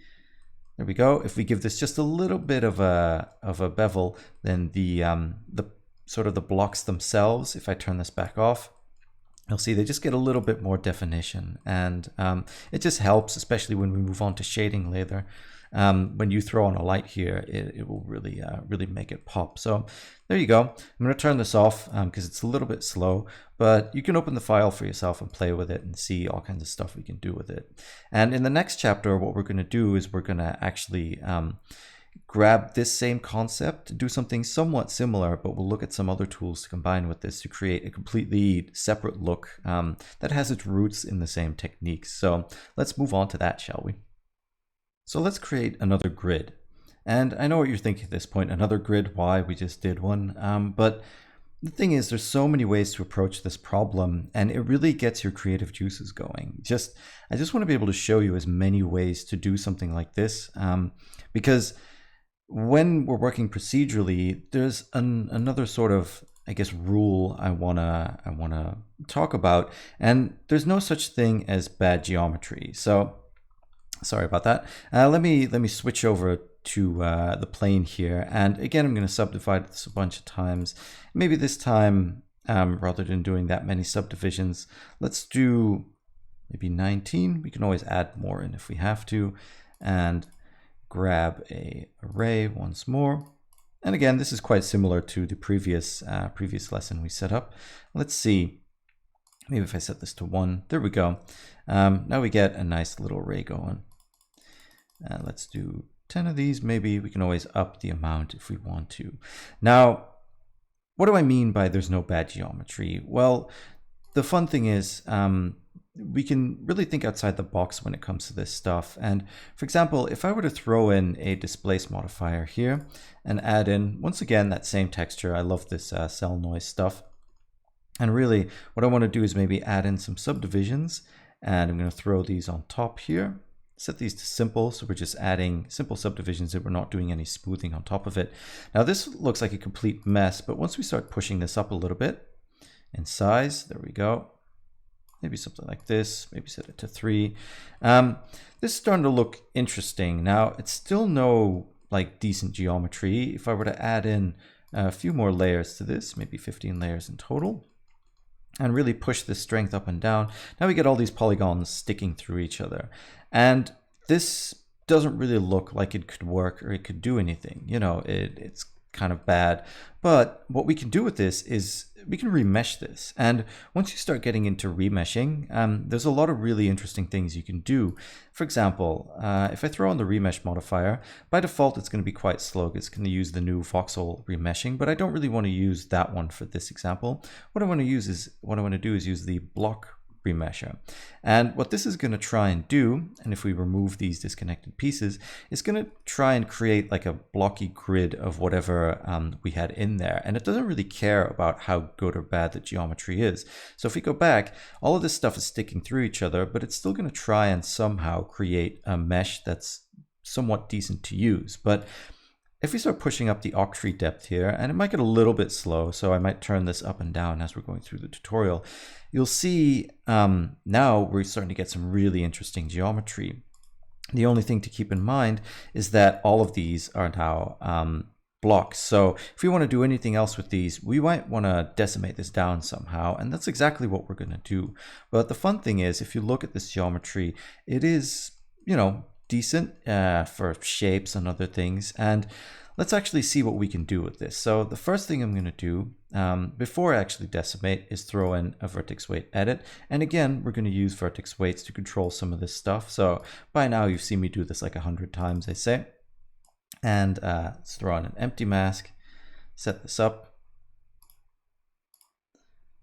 There we go. If we give this just a little bit of a bevel, then the sort of the blocks themselves, if I turn this back off, you'll see they just get a little bit more definition, and it just helps, especially when we move on to shading later. When you throw on a light here, it will really make it pop. So there you go. I'm going to turn this off because it's a little bit slow, but you can open the file for yourself and play with it and see all kinds of stuff we can do with it. And in the next chapter, what we're going to do is we're going to actually grab this same concept, do something somewhat similar, but we'll look at some other tools to combine with this to create a completely separate look that has its roots in the same techniques. So let's move on to that, shall we? So let's create another grid. And I know what you're thinking at this point, another grid, why? We just did one. But the thing is, there's so many ways to approach this problem, and it really gets your creative juices going. I just want to be able to show you as many ways to do something like this, because when we're working procedurally, there's another sort of, I guess, rule I wanna talk about, and there's no such thing as bad geometry. So sorry about that. Let me switch over to the plane here, and again I'm going to subdivide this a bunch of times. Maybe this time, rather than doing that many subdivisions, let's do maybe 19. We can always add more in if we have to, and grab a array once more. And again, this is quite similar to the previous lesson we set up. Let's see, maybe if I set this to 1, there we go. Now we get a nice little array going. Let's do 10 of these. Maybe we can always up the amount if we want to. Now, what do I mean by there's no bad geometry? Well, the fun thing is, we can really think outside the box when it comes to this stuff. And for example, if I were to throw in a displace modifier here and add in, once again, that same texture, I love this cell noise stuff. And really what I want to do is maybe add in some subdivisions, and I'm going to throw these on top here. Set these to simple, so we're just adding simple subdivisions and we're not doing any smoothing on top of it. Now this looks like a complete mess, but once we start pushing this up a little bit in size, there we go. Maybe something like this, maybe set it to 3. This is starting to look interesting. Now, it's still no like decent geometry. If I were to add in a few more layers to this, maybe 15 layers in total, and really push this strength up and down. Now we get all these polygons sticking through each other. And this doesn't really look like it could work or it could do anything. You know, it's kind of bad. But what we can do with this is we can remesh this. And once you start getting into remeshing, there's a lot of really interesting things you can do. For example, if I throw on the remesh modifier, by default, it's going to be quite slow. It's going to use the new voxel remeshing, but I don't really want to use that one for this example. What I want to do is use the block remesher. And what this is going to try and do, and if we remove these disconnected pieces, it's going to try and create like a blocky grid of whatever we had in there. And it doesn't really care about how good or bad the geometry is. So if we go back, all of this stuff is sticking through each other, but it's still going to try and somehow create a mesh that's somewhat decent to use. But if we start pushing up the octree depth here, and it might get a little bit slow, so I might turn this up and down as we're going through the tutorial, you'll see now we're starting to get some really interesting geometry. The only thing to keep in mind is that all of these are now blocks. So if we want to do anything else with these, we might want to decimate this down somehow, and that's exactly what we're going to do. But the fun thing is, if you look at this geometry, it is, you know, decent for shapes and other things. And let's actually see what we can do with this. So the first thing I'm going to do before I actually decimate is throw in a vertex weight edit. And again, we're going to use vertex weights to control some of this stuff. So by now you've seen me do this like 100 times, I say. And let's throw on an empty mask, set this up.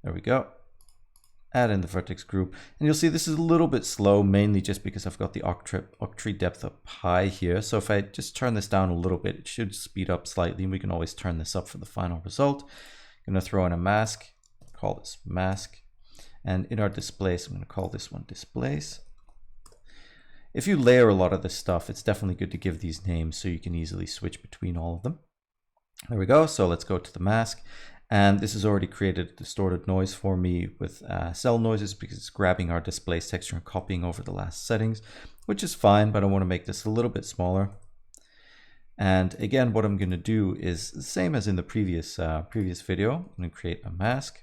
There we go. Add in the vertex group, and you'll see this is a little bit slow, mainly just because I've got the octree depth up high here. So if I just turn this down a little bit, it should speed up slightly, and we can always turn this up for the final result. I'm going to throw in a mask, call this mask, and in our displace, I'm going to call this one displace. If you layer a lot of this stuff, it's definitely good to give these names so you can easily switch between all of them. There we go. So let's go to the mask. And this has already created distorted noise for me with cell noises because it's grabbing our displace texture and copying over the last settings, which is fine, but I want to make this a little bit smaller. And again, what I'm going to do is the same as in the previous video. I'm going to create a mask.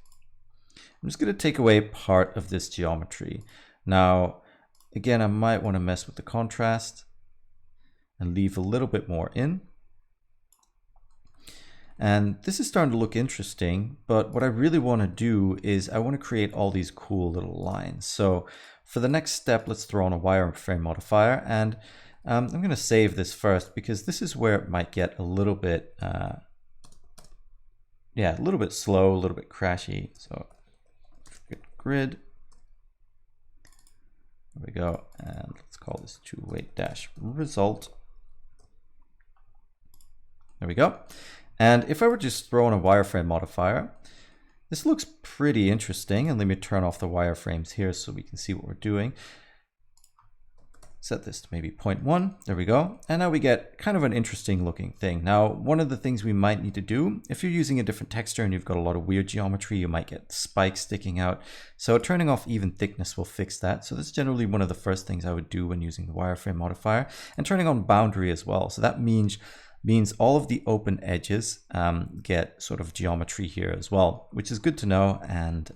I'm just going to take away part of this geometry. Now, again, I might want to mess with the contrast and leave a little bit more in. And this is starting to look interesting, but what I really want to do is I want to create all these cool little lines. So for the next step, let's throw on a wireframe modifier, and I'm going to save this first because this is where it might get a little bit, a little bit slow, a little bit crashy. So grid, there we go, and let's call this to-weight-result. There we go. And if I were just throw in a wireframe modifier, this looks pretty interesting. And let me turn off the wireframes here so we can see what we're doing. Set this to maybe 0.1. There we go. And now we get kind of an interesting looking thing. Now, one of the things we might need to do, if you're using a different texture and you've got a lot of weird geometry, you might get spikes sticking out. So turning off even thickness will fix that. So that's generally one of the first things I would do when using the wireframe modifier, and turning on boundary as well. So that means all of the open edges get sort of geometry here as well, which is good to know, and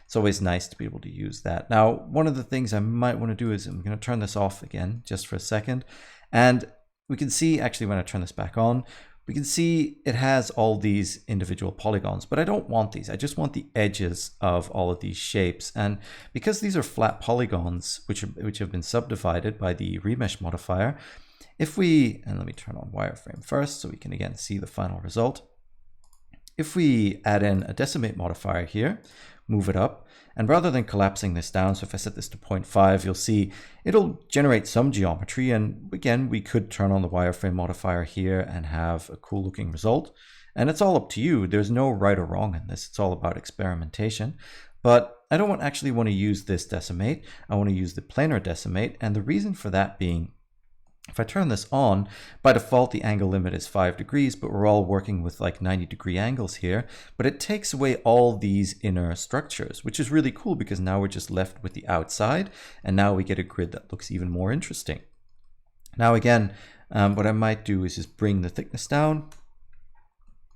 it's always nice to be able to use that. Now, one of the things I might want to do is I'm going to turn this off again just for a second, and we can see actually when I turn this back on, we can see it has all these individual polygons, but I don't want these. I just want the edges of all of these shapes, and because these are flat polygons which have been subdivided by the remesh modifier, if we, and let me turn on wireframe first so we can again see the final result. If we add in a decimate modifier here, move it up, and rather than collapsing this down, so if I set this to 0.5, you'll see it'll generate some geometry. And again, we could turn on the wireframe modifier here and have a cool looking result. And it's all up to you. There's no right or wrong in this. It's all about experimentation. But I don't actually want to use this decimate. I want to use the planar decimate. And the reason for that being, if I turn this on, by default, the angle limit is 5 degrees, but we're all working with like 90-degree angles here. But it takes away all these inner structures, which is really cool because now we're just left with the outside. And now we get a grid that looks even more interesting. Now, again, what I might do is just bring the thickness down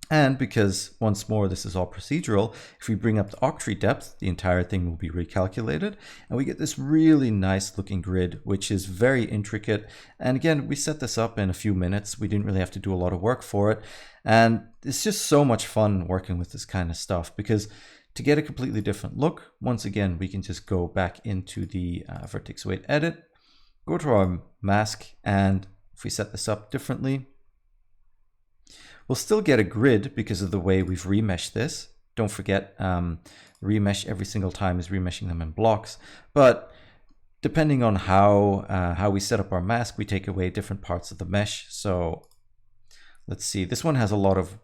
And because, once more, this is all procedural, if we bring up the octree depth, the entire thing will be recalculated. And we get this really nice looking grid, which is very intricate. And again, we set this up in a few minutes. We didn't really have to do a lot of work for it. And it's just so much fun working with this kind of stuff, because to get a completely different look, once again, we can just go back into the Vertex Weight edit, go to our mask, and if we set this up differently, we'll still get a grid because of the way we've remeshed this. Don't forget, remesh every single time is remeshing them in blocks. But depending on how we set up our mask, we take away different parts of the mesh. So let's see, this one has a lot of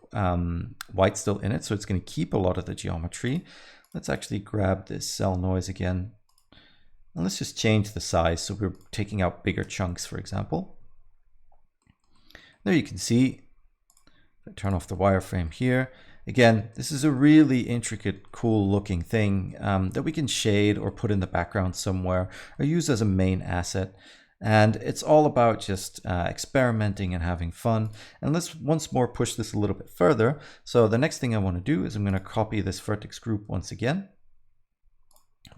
white still in it, so it's going to keep a lot of the geometry. Let's actually grab this cell noise again. And let's just change the size so we're taking out bigger chunks, for example. There you can see, if I turn off the wireframe here, again, this is a really intricate, cool looking thing that we can shade or put in the background somewhere or use as a main asset. And it's all about just experimenting and having fun. And let's once more push this a little bit further. So the next thing I want to do is I'm going to copy this vertex group once again,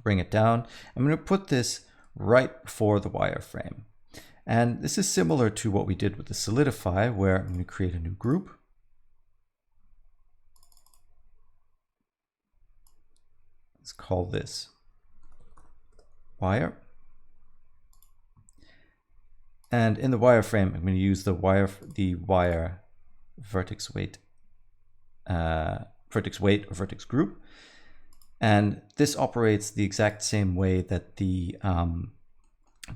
bring it down. I'm going to put this right before the wireframe. And this is similar to what we did with the solidify, where I'm going to create a new group. Let's call this wire. And in the wireframe, I'm going to use the wire vertex weight or vertex group. And this operates the exact same way that the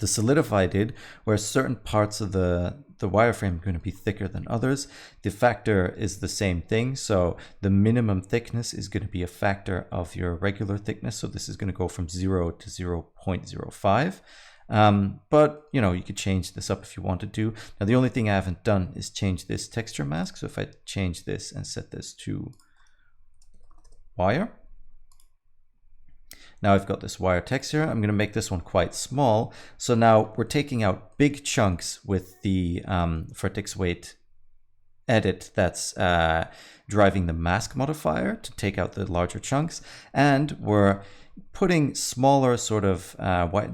solidify did, where certain parts of the wireframe are going to be thicker than others. The factor is the same thing. So the minimum thickness is going to be a factor of your regular thickness. So this is going to go from 0 to 0.05. But you know, you could change this up if you wanted to. Now, the only thing I haven't done is change this texture mask. So if I change this and set this to wire, now I've got this wire texture. I'm going to make this one quite small. So now we're taking out big chunks with the vertex weight edit that's driving the mask modifier to take out the larger chunks. And we're putting smaller sort of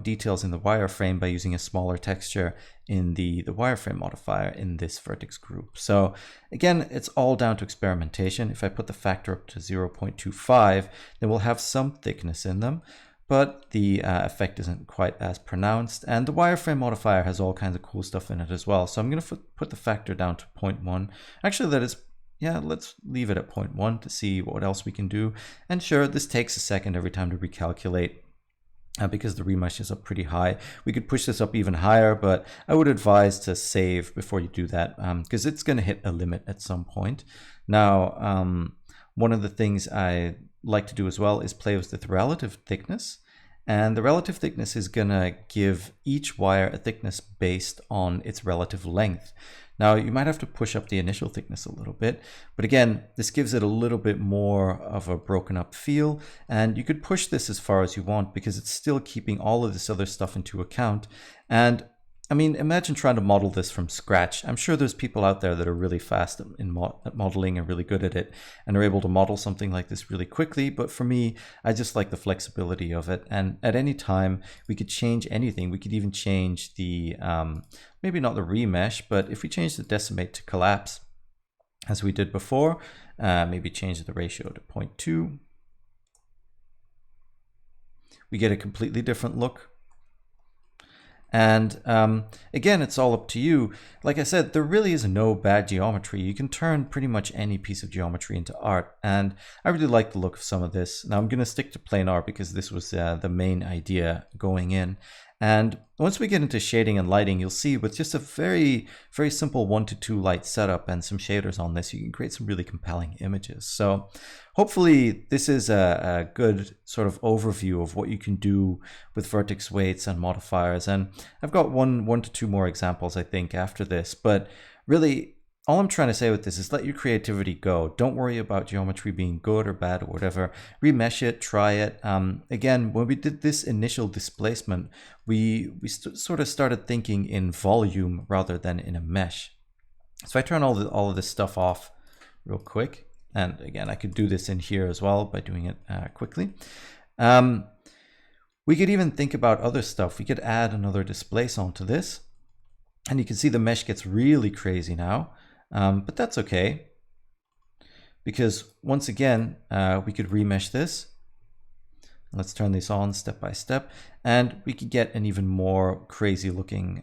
details in the wireframe by using a smaller texture in the wireframe modifier in this vertex group. So again, it's all down to experimentation. If I put the factor up to 0.25, then we'll have some thickness in them, but the effect isn't quite as pronounced. And the wireframe modifier has all kinds of cool stuff in it as well. So I'm going to put the factor down to 0.1. Actually, that is, yeah, let's leave it at 0.1 to see what else we can do. And sure, this takes a second every time to recalculate because the remeshes are pretty high. We could push this up even higher, but I would advise to save before you do that because it's going to hit a limit at some point. Now, one of the things I like to do as well is play with the relative thickness. And the relative thickness is going to give each wire a thickness based on its relative length. Now, you might have to push up the initial thickness a little bit, but again, this gives it a little bit more of a broken up feel, and you could push this as far as you want because it's still keeping all of this other stuff into account. And I mean, imagine trying to model this from scratch. I'm sure there's people out there that are really fast at modeling and really good at it and are able to model something like this really quickly. But for me, I just like the flexibility of it. And at any time, we could change anything. We could even change the, maybe not the remesh, but if we change the decimate to collapse, as we did before, maybe change the ratio to 0.2, we get a completely different look. And again, it's all up to you. Like I said, there really is no bad geometry. You can turn pretty much any piece of geometry into art. And I really like the look of some of this. Now I'm going to stick to planar because this was the main idea going in. And once we get into shading and lighting, you'll see with just a very, very simple 1 to 2 light setup and some shaders on this, you can create some really compelling images. So hopefully this is a good sort of overview of what you can do with vertex weights and modifiers. And I've got one to two more examples, I think, after this. But really, all I'm trying to say with this is let your creativity go. Don't worry about geometry being good or bad or whatever. Remesh it, try it. Again, when we did this initial displacement, we sort of started thinking in volume rather than in a mesh. So if I turn all of this stuff off real quick. And again, I could do this in here as well by doing it quickly. We could even think about other stuff. We could add another displace onto this. And you can see the mesh gets really crazy now, but that's okay. Because once again, we could remesh this. Let's turn this on step by step, and we could get an even more crazy looking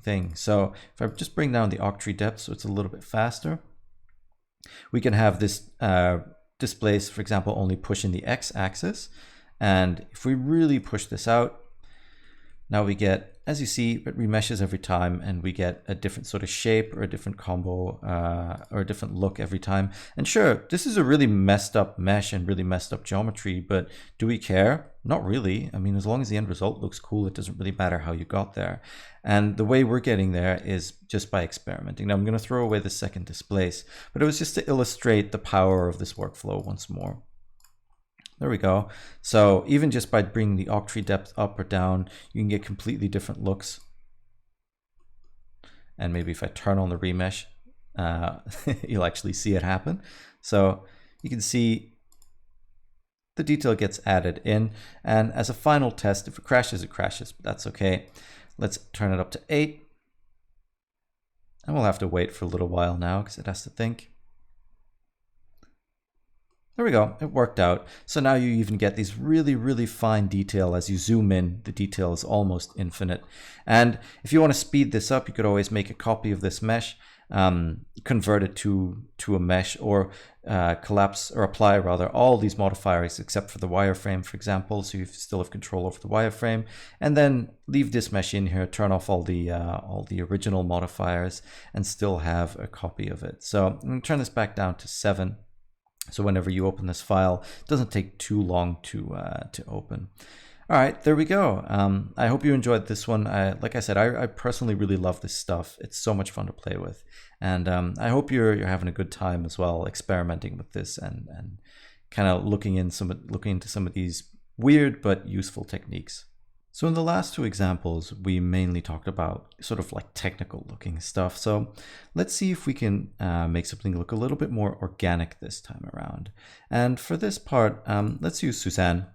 thing. So if I just bring down the octree depth so it's a little bit faster, we can have this displace, for example, only pushing the x-axis. And if we really push this out, now we get, as you see, it remeshes every time, and we get a different sort of shape or a different combo or a different look every time. And sure, this is a really messed up mesh and really messed up geometry, but do we care? Not really. I mean, as long as the end result looks cool, it doesn't really matter how you got there. And the way we're getting there is just by experimenting. Now I'm going to throw away the second displace, but it was just to illustrate the power of this workflow once more. There we go. So even just by bringing the octree depth up or down, you can get completely different looks. And maybe if I turn on the remesh, you'll actually see it happen. So you can see the detail gets added in. And as a final test, if it crashes, but that's okay. Let's turn it up to 8. And we'll have to wait for a little while now because it has to think. There we go, it worked out. So now you even get these really, really fine detail. As you zoom in, the detail is almost infinite. And if you want to speed this up, you could always make a copy of this mesh, convert it to a mesh, or collapse or apply rather all these modifiers except for the wireframe, for example, so you still have control over the wireframe, and then leave this mesh in here, turn off all the original modifiers, and still have a copy of it. So I'm going to turn this back down to 7. So whenever you open this file, it doesn't take too long to open. All right, there we go. I hope you enjoyed this one. Like I said, I personally really love this stuff. It's so much fun to play with, and I hope you're having a good time as well, experimenting with this and kind of looking into some of these weird but useful techniques. So in the last 2 examples, we mainly talked about sort of like technical looking stuff. So let's see if we can make something look a little bit more organic this time around. And for this part, let's use Suzanne.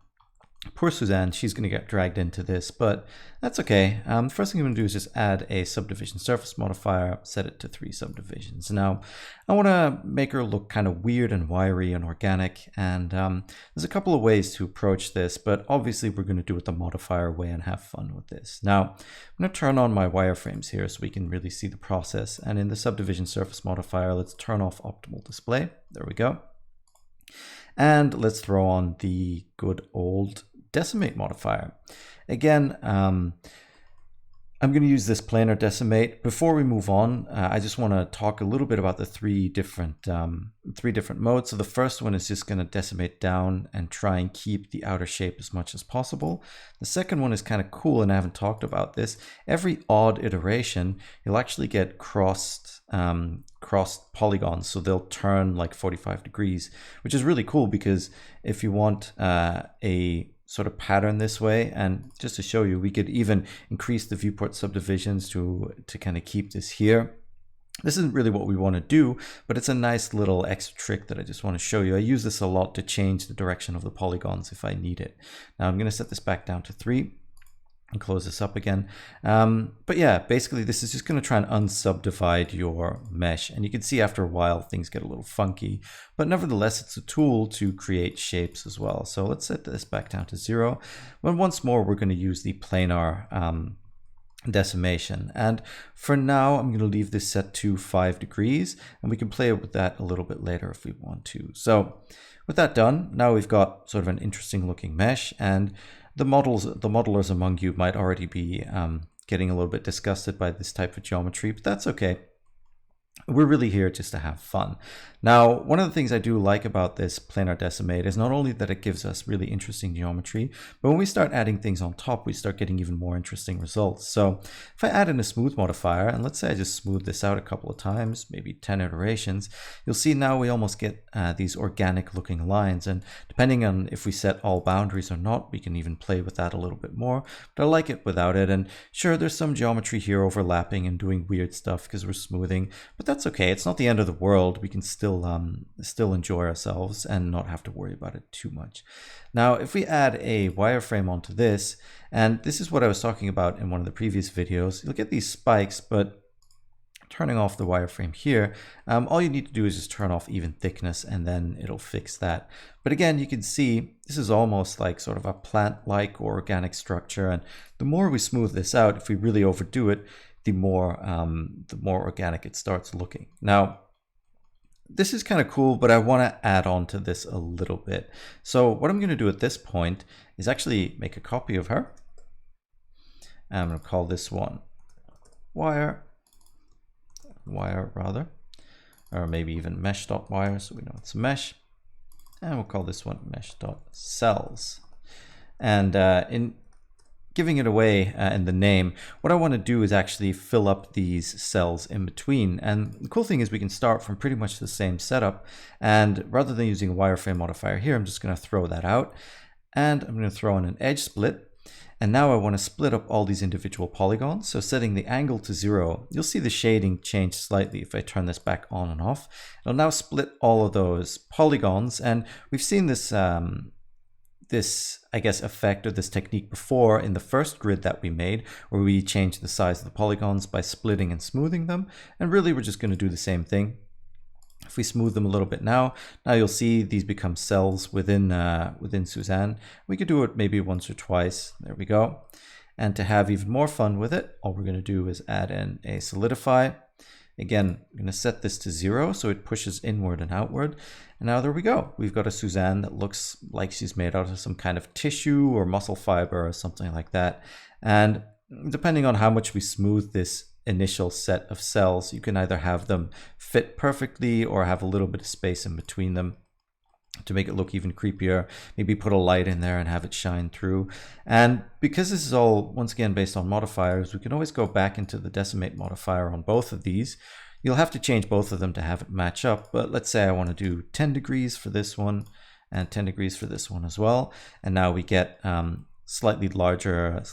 Poor Suzanne, she's going to get dragged into this, but that's okay. First thing I'm going to do is just add a subdivision surface modifier, set it to 3 subdivisions. Now, I want to make her look kind of weird and wiry and organic, and there's a couple of ways to approach this, but obviously we're going to do it the modifier way and have fun with this. Now, I'm going to turn on my wireframes here so we can really see the process, and in the subdivision surface modifier, let's turn off optimal display. There we go. And let's throw on the good old decimate modifier. Again, I'm going to use this planar decimate. Before we move on, I just want to talk a little bit about the three different modes. So the first one is just going to decimate down and try and keep the outer shape as much as possible. The second one is kind of cool, and I haven't talked about this. Every odd iteration, you'll actually get crossed polygons, so they'll turn like 45 degrees, which is really cool because if you want a sort of pattern this way, and just to show you, we could even increase the viewport subdivisions to kind of keep this here. This isn't really what we want to do, but it's a nice little extra trick that I just want to show you. I use this a lot to change the direction of the polygons if I need it. Now I'm going to set this back down to 3 and close this up again. But yeah, basically this is just going to try and unsubdivide your mesh, and you can see after a while things get a little funky, but nevertheless it's a tool to create shapes as well. So let's set this back down to 0. But once more we're going to use the planar decimation, and for now I'm going to leave this set to 5 degrees, and we can play with that a little bit later if we want to. So with that done, now we've got sort of an interesting looking mesh, and the modelers among you might already be getting a little bit disgusted by this type of geometry, but that's okay. We're really here just to have fun. Now, one of the things I do like about this planar decimate is not only that it gives us really interesting geometry, but when we start adding things on top, we start getting even more interesting results. So if I add in a smooth modifier, and let's say I just smooth this out a couple of times, maybe 10 iterations, you'll see now we almost get these organic looking lines. And depending on if we set all boundaries or not, we can even play with that a little bit more. But I like it without it. And sure, there's some geometry here overlapping and doing weird stuff because we're smoothing, but but that's okay. It's not the end of the world. We can still enjoy ourselves and not have to worry about it too much. Now, if we add a wireframe onto this, and this is what I was talking about in one of the previous videos, you'll get these spikes, but turning off the wireframe here, all you need to do is just turn off even thickness and then it'll fix that. But again, you can see this is almost like sort of a plant-like or organic structure, and the more we smooth this out, if we really overdo it, the more organic it starts looking. Now, this is kind of cool, but I want to add on to this a little bit. So what I'm going to do at this point is actually make a copy of her. I'm going to call this one wire rather, or maybe even mesh.wire, so we know it's a mesh. And we'll call this one mesh.cells. And in giving it away in the name, what I want to do is actually fill up these cells in between. And the cool thing is we can start from pretty much the same setup. And rather than using a wireframe modifier here, I'm just going to throw that out. And I'm going to throw in an edge split. And now I want to split up all these individual polygons. So setting the angle to 0, you'll see the shading change slightly if I turn this back on and off. It'll now split all of those polygons. And we've seen this I guess, effect or this technique before in the first grid that we made, where we changed the size of the polygons by splitting and smoothing them. And really, we're just going to do the same thing. If we smooth them a little bit now you'll see these become cells within Suzanne. We could do it maybe once or twice. There we go. And to have even more fun with it, all we're going to do is add in a solidify. Again, I'm going to set this to 0 so it pushes inward and outward. And now there we go. We've got a Suzanne that looks like she's made out of some kind of tissue or muscle fiber or something like that. And depending on how much we smooth this initial set of cells, you can either have them fit perfectly or have a little bit of space in between them to make it look even creepier. Maybe put a light in there and have it shine through. And because this is all, once again, based on modifiers, we can always go back into the decimate modifier on both of these. You'll have to change both of them to have it match up, but let's say I want to do 10 degrees for this one and 10 degrees for this one as well. And now we get slightly larger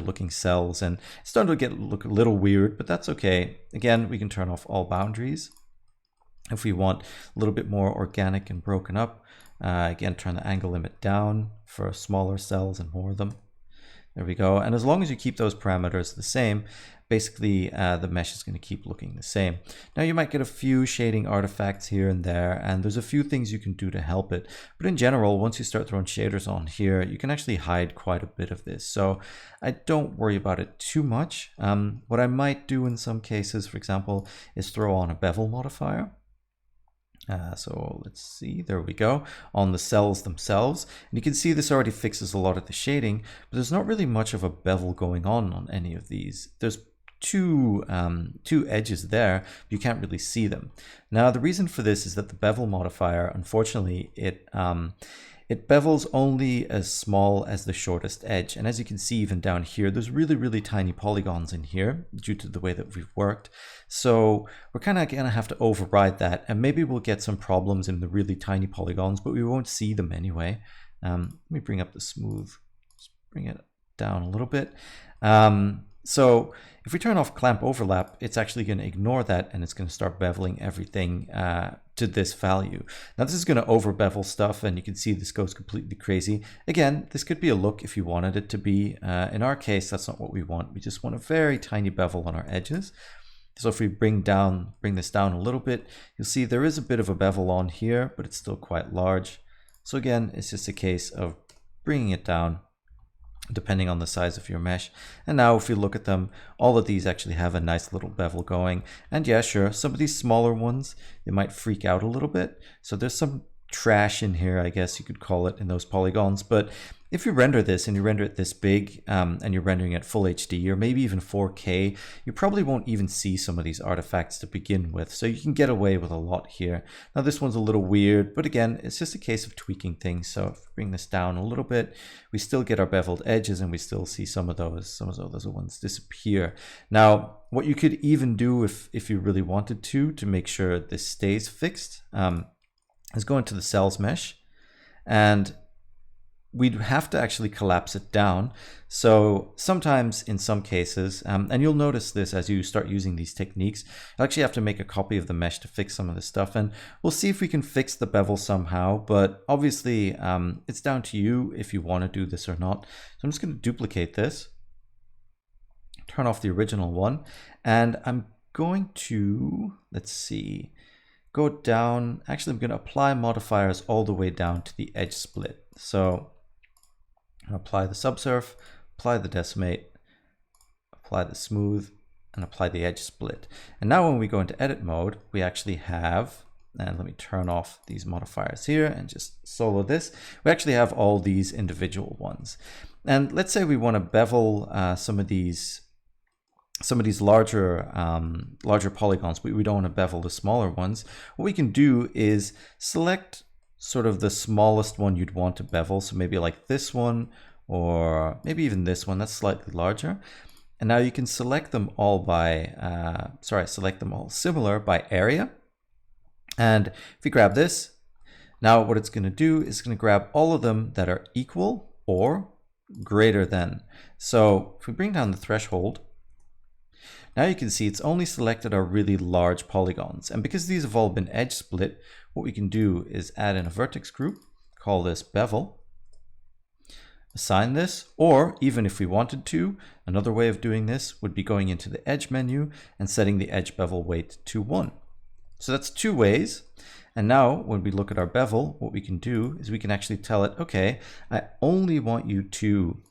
looking cells, and it's starting to look a little weird, but that's okay. Again, we can turn off all boundaries. If we want a little bit more organic and broken up, again, turn the angle limit down for smaller cells and more of them. There we go. And as long as you keep those parameters the same, basically the mesh is going to keep looking the same. Now you might get a few shading artifacts here and there, and there's a few things you can do to help it. But in general, once you start throwing shaders on here, you can actually hide quite a bit of this. So I don't worry about it too much. What I might do in some cases, for example, is throw on a bevel modifier. So let's see, there we go, on the cells themselves. And you can see this already fixes a lot of the shading, but there's not really much of a bevel going on any of these. There's two edges there, but you can't really see them. Now, the reason for this is that the bevel modifier, unfortunately, it bevels only as small as the shortest edge. And as you can see, even down here, there's really, really tiny polygons in here due to the way that we've worked. So we're kind of going to have to override that. And maybe we'll get some problems in the really tiny polygons, but we won't see them anyway. Let me bring up the smooth, just bring it down a little bit. So if we turn off clamp overlap, it's actually going to ignore that, and it's going to start beveling everything to this value. Now this is going to over bevel stuff, and you can see this goes completely crazy. Again, this could be a look if you wanted it to be. In our case, that's not what we want. We just want a very tiny bevel on our edges. So if we bring this down a little bit, you'll see there is a bit of a bevel on here, but it's still quite large. So again, it's just a case of bringing it down depending on the size of your mesh. And now if you look at them, all of these actually have a nice little bevel going. And yeah, sure, some of these smaller ones, they might freak out a little bit. So there's some trash in here, I guess you could call it, in those polygons. But if you render this and you render it this big and you're rendering it full HD or maybe even 4K, you probably won't even see some of these artifacts to begin with. So you can get away with a lot here. Now this one's a little weird, but again, it's just a case of tweaking things. So if we bring this down a little bit, we still get our beveled edges and we still see some of those ones disappear. Now, what you could even do if you really wanted to make sure this stays fixed is go into the cells mesh, and we'd have to actually collapse it down. So sometimes in some cases, and you'll notice this as you start using these techniques, you actually have to make a copy of the mesh to fix some of this stuff. And we'll see if we can fix the bevel somehow, but obviously it's down to you if you want to do this or not. So I'm just going to duplicate this, turn off the original one, and I'm going to, let's see, go down. Actually, I'm going to apply modifiers all the way down to the edge split. So apply the subsurf, apply the decimate, apply the smooth, and apply the edge split. And now when we go into edit mode, we actually have, and let me turn off these modifiers here and just solo this. We actually have all these individual ones. And let's say we want to bevel some of these larger polygons, but we don't want to bevel the smaller ones. What we can do is select sort of the smallest one you'd want to bevel. So maybe like this one, or maybe even this one that's slightly larger. And now you can select them all by, select them all similar by area. And if we grab this, now what it's going to do is going to grab all of them that are equal or greater than. So if we bring down the threshold, now you can see it's only selected our really large polygons. And because these have all been edge split, what we can do is add in a vertex group, call this bevel, assign this, or even if we wanted to, another way of doing this would be going into the edge menu and setting the edge bevel weight to 1. So that's 2 ways. And now when we look at our bevel, what we can do is we can actually tell it, okay, I only want you to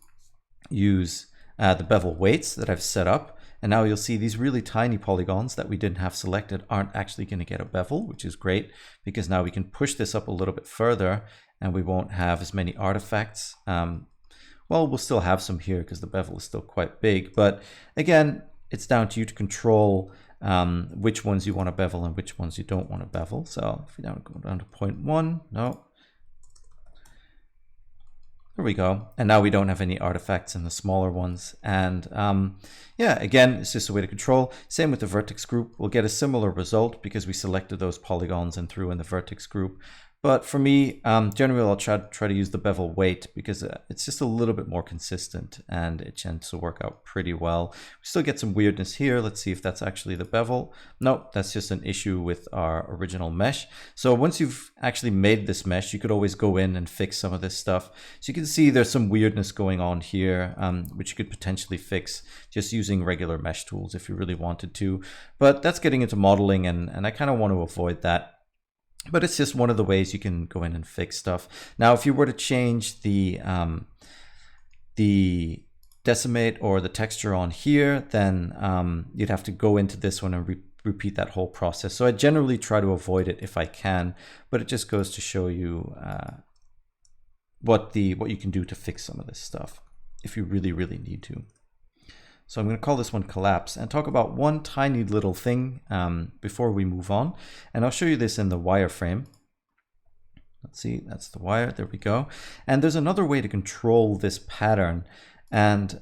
use the bevel weights that I've set up. And now you'll see these really tiny polygons that we didn't have selected aren't actually going to get a bevel, which is great because now we can push this up a little bit further and we won't have as many artifacts. Well, we'll still have some here because the bevel is still quite big. But again, it's down to you to control which ones you want to bevel and which ones you don't want to bevel. So if we go down to 0.1, no. There we go. And now we don't have any artifacts in the smaller ones. And yeah, again, it's just a way to control. Same with the vertex group. We'll get a similar result because we selected those polygons and threw in the vertex group. But for me, generally, I'll try to use the bevel weight because it's just a little bit more consistent and it tends to work out pretty well. We still get some weirdness here. Let's see if that's actually the bevel. Nope, that's just an issue with our original mesh. So once you've actually made this mesh, you could always go in and fix some of this stuff. So you can see there's some weirdness going on here, which you could potentially fix just using regular mesh tools if you really wanted to. But that's getting into modeling, and I kind of want to avoid that. But it's just one of the ways you can go in and fix stuff. Now, if you were to change the decimate or the texture on here, then you'd have to go into this one and repeat that whole process. So I generally try to avoid it if I can, but it just goes to show you what you can do to fix some of this stuff if you really, really need to. So I'm going to call this one collapse and talk about one tiny little thing before we move on. And I'll show you this in the wireframe. Let's see, that's the wire. There we go. And there's another way to control this pattern. And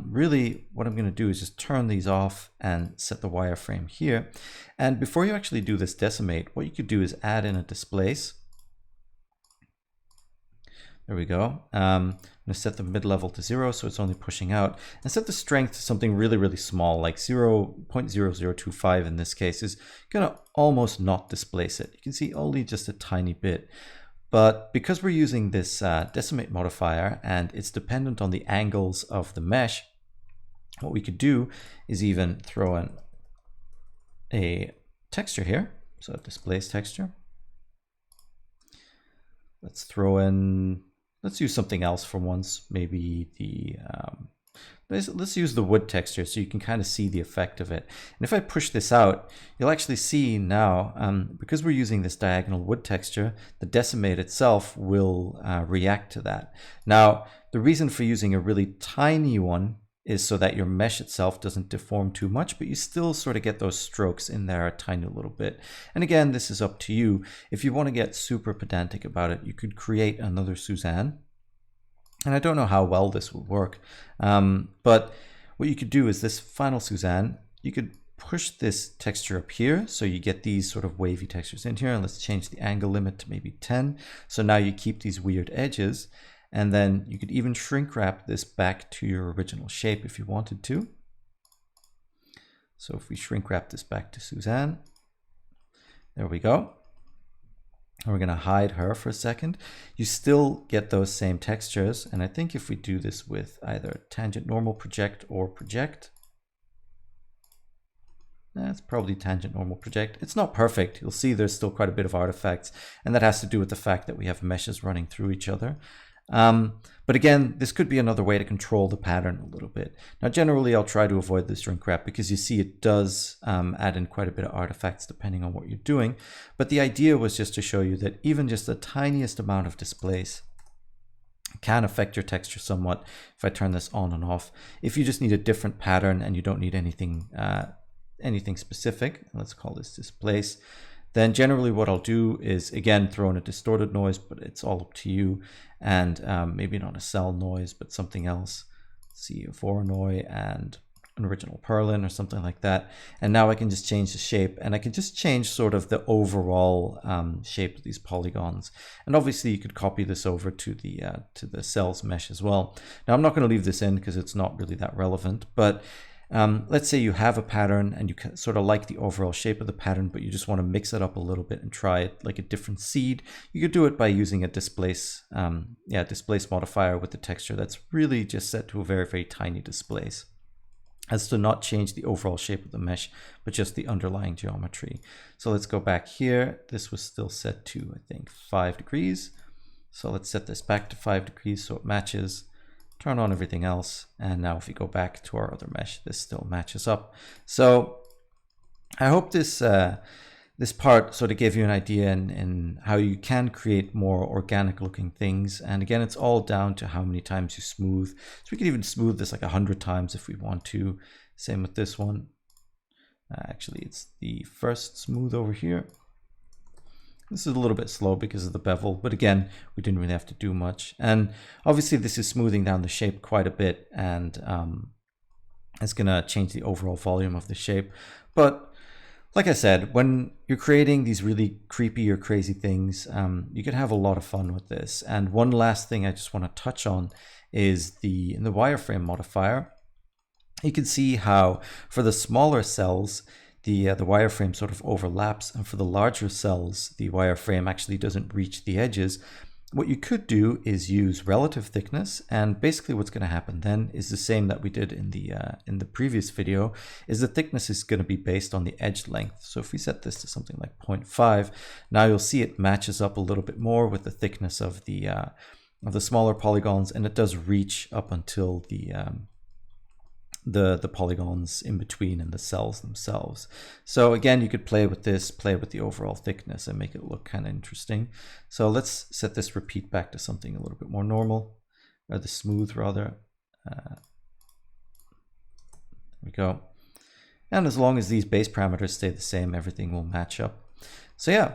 really what I'm going to do is just turn these off and set the wireframe here. And before you actually do this decimate, what you could do is add in a displace. There we go. I'm going to set the mid-level to 0 so it's only pushing out, and set the strength to something really, really small, like 0.0025 in this case is going to almost not displace it. You can see only just a tiny bit. But because we're using this decimate modifier and it's dependent on the angles of the mesh, what we could do is even throw in a texture here. So a displace texture. Let's throw in, let's use something else for once. Maybe the, let's use the wood texture so you can kind of see the effect of it. And if I push this out, you'll actually see now, because we're using this diagonal wood texture, the decimate itself will react to that. Now, the reason for using a really tiny one is so that your mesh itself doesn't deform too much, but you still sort of get those strokes in there a tiny little bit. And again, this is up to you. If you want to get super pedantic about it, you could create another Suzanne. And I don't know how well this will work, but what you could do is this final Suzanne, you could push this texture up here so you get these sort of wavy textures in here. And let's change the angle limit to maybe 10. So now you keep these weird edges. And then you could even shrink wrap this back to your original shape if you wanted to. So if we shrink wrap this back to Suzanne, there we go. And we're going to hide her for a second. You still get those same textures. And I think if we do this with either tangent normal project or project, that's probably tangent normal project. It's not perfect. You'll see there's still quite a bit of artifacts. And that has to do with the fact that we have meshes running through each other. But again, this could be another way to control the pattern a little bit. Now, generally, I'll try to avoid the shrink wrap because you see it does add in quite a bit of artifacts depending on what you're doing. But the idea was just to show you that even just the tiniest amount of displace can affect your texture somewhat if I turn this on and off. If you just need a different pattern and you don't need anything specific, let's call this displace, then generally what I'll do is, again, throw in a distorted noise, but it's all up to you. And maybe not a cell noise, but something else. Let's see, a Voronoi and an original Perlin or something like that. And now I can just change the shape, and I can just change sort of the overall shape of these polygons. And obviously you could copy this over to the cells mesh as well. Now I'm not going to leave this in because it's not really that relevant, but let's say you have a pattern and you sort of like the overall shape of the pattern, but you just want to mix it up a little bit and try it like a different seed. You could do it by using a displace modifier with the texture that's really just set to a very, very tiny displace, as to not change the overall shape of the mesh, but just the underlying geometry. So let's go back here. This was still set to, I think, 5 degrees. So let's set this back to 5 degrees so it matches. Turn on everything else, and now if we go back to our other mesh, this still matches up. So I hope this this part sort of gave you an idea in how you can create more organic looking things. And again, it's all down to how many times you smooth. So we could even smooth this like 100 times if we want to. Same with this one. Actually, it's the first smooth over here. This is a little bit slow because of the bevel, but again, we didn't really have to do much. And obviously this is smoothing down the shape quite a bit, and it's going to change the overall volume of the shape. But like I said, when you're creating these really creepy or crazy things, you can have a lot of fun with this. And one last thing I just want to touch on is in the wireframe modifier. You can see how for the smaller cells, the wireframe sort of overlaps, and for the larger cells, the wireframe actually doesn't reach the edges. What you could do is use relative thickness, and basically what's going to happen then is the same that we did in the previous video, is the thickness is going to be based on the edge length. So if we set this to something like 0.5, now you'll see it matches up a little bit more with the thickness of the smaller polygons, and it does reach up until the polygons in between and the cells themselves. So again, you could play with this, play with the overall thickness and make it look kind of interesting. So let's set this repeat back to something a little bit more normal, or the smooth rather. There we go. And as long as these base parameters stay the same, everything will match up. So yeah,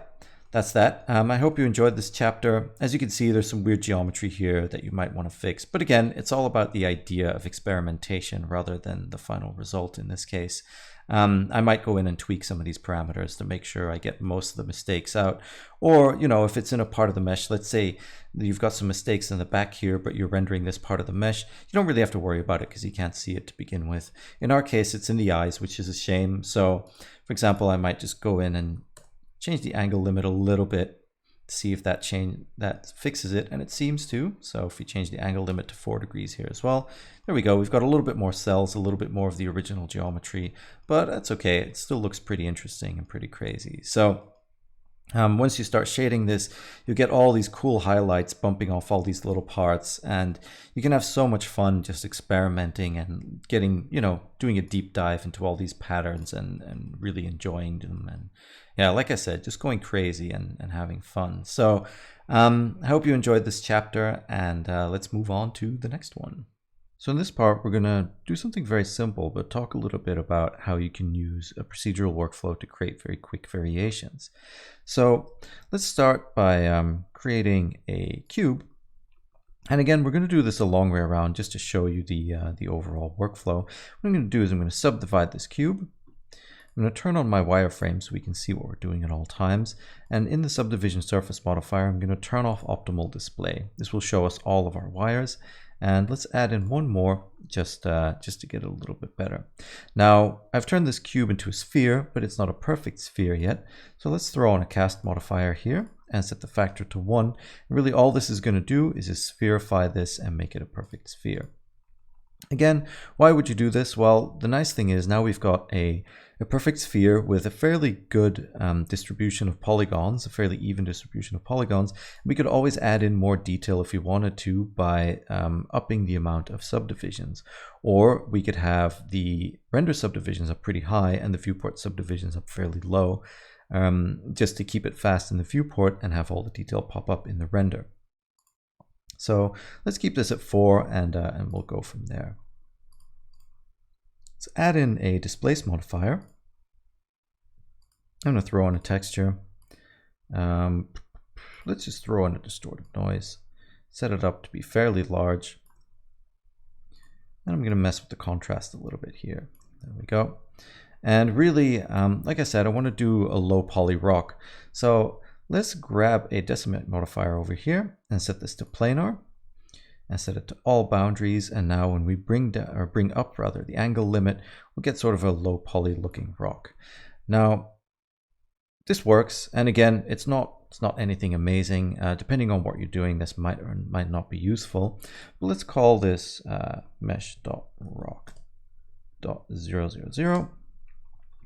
that's that. I hope you enjoyed this chapter. As you can see, there's some weird geometry here that you might want to fix. But again, it's all about the idea of experimentation rather than the final result in this case. I might go in and tweak some of these parameters to make sure I get most of the mistakes out. Or, you know, if it's in a part of the mesh, let's say you've got some mistakes in the back here, but you're rendering this part of the mesh, you don't really have to worry about it because you can't see it to begin with. In our case, it's in the eyes, which is a shame. So, for example, I might just go in and change the angle limit a little bit to see if that fixes it, and it seems to. So if we change the angle limit to 4 degrees here as well, there we go. We've got a little bit more cells, a little bit more of the original geometry, but that's okay. It still looks pretty interesting and pretty crazy. So once you start shading this, you get all these cool highlights bumping off all these little parts, and you can have so much fun just experimenting and getting, you know, doing a deep dive into all these patterns and really enjoying them. And yeah, like I said, just going crazy and having fun. So I hope you enjoyed this chapter, and let's move on to the next one. So in this part, we're going to do something very simple, but talk a little bit about how you can use a procedural workflow to create very quick variations. So let's start by creating a cube. And again, we're going to do this a long way around just to show you the overall workflow. What I'm going to do is I'm going to subdivide this cube. I'm I'm going to turn on my wireframe so we can see what we're doing at all times. And in the subdivision surface modifier, I'm going to turn off optimal display. This will show us all of our wires. And let's add in one more just to get it a little bit better. Now, I've turned this cube into a sphere, but it's not a perfect sphere yet. So let's throw on a cast modifier here and set the factor to 1. And really all this is going to do is just spherify this and make it a perfect sphere. Again, why would you do this? Well, the nice thing is now we've got a perfect sphere with a fairly good distribution of polygons, a fairly even distribution of polygons. We could always add in more detail if we wanted to by upping the amount of subdivisions. Or we could have the render subdivisions up pretty high and the viewport subdivisions up fairly low, just to keep it fast in the viewport and have all the detail pop up in the render. So let's keep this at 4 and we'll go from there. Let's add in a displace modifier. I'm going to throw in a texture. Let's just throw in a distorted noise. Set it up to be fairly large. And I'm going to mess with the contrast a little bit here. There we go. And really, like I said, I want to do a low poly rock. So let's grab a decimate modifier over here and set this to planar and set it to all boundaries. And now when we bring down or bring up rather the angle limit, we'll get sort of a low poly looking rock. Now this works. And again, it's not anything amazing. Depending on what you're doing, this might or might not be useful. But let's call this mesh.rock.000.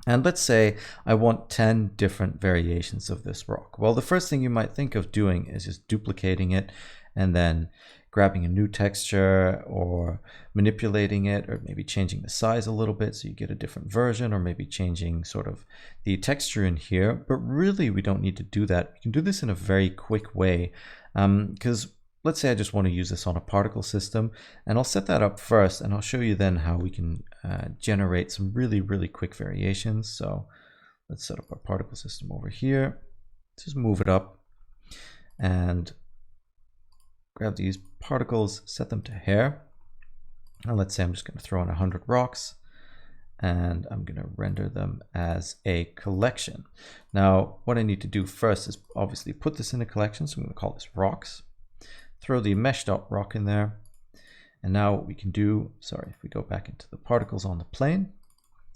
And let's say I want 10 different variations of this rock. Well, the first thing you might think of doing is just duplicating it and then grabbing a new texture or manipulating it, or maybe changing the size a little bit so you get a different version, or maybe changing sort of the texture in here. But really, we don't need to do that. We can do this in a very quick way because let's say I just want to use this on a particle system, and I'll set that up first, and I'll show you then how we can generate some really, really quick variations. So let's set up our particle system over here. Just move it up and grab these particles, set them to hair. And let's say I'm just going to throw in 100 rocks, and I'm going to render them as a collection. Now, what I need to do first is obviously put this in a collection. So I'm going to call this rocks. Throw the mesh.rock in there. And now what we can do, if we go back into the particles on the plane,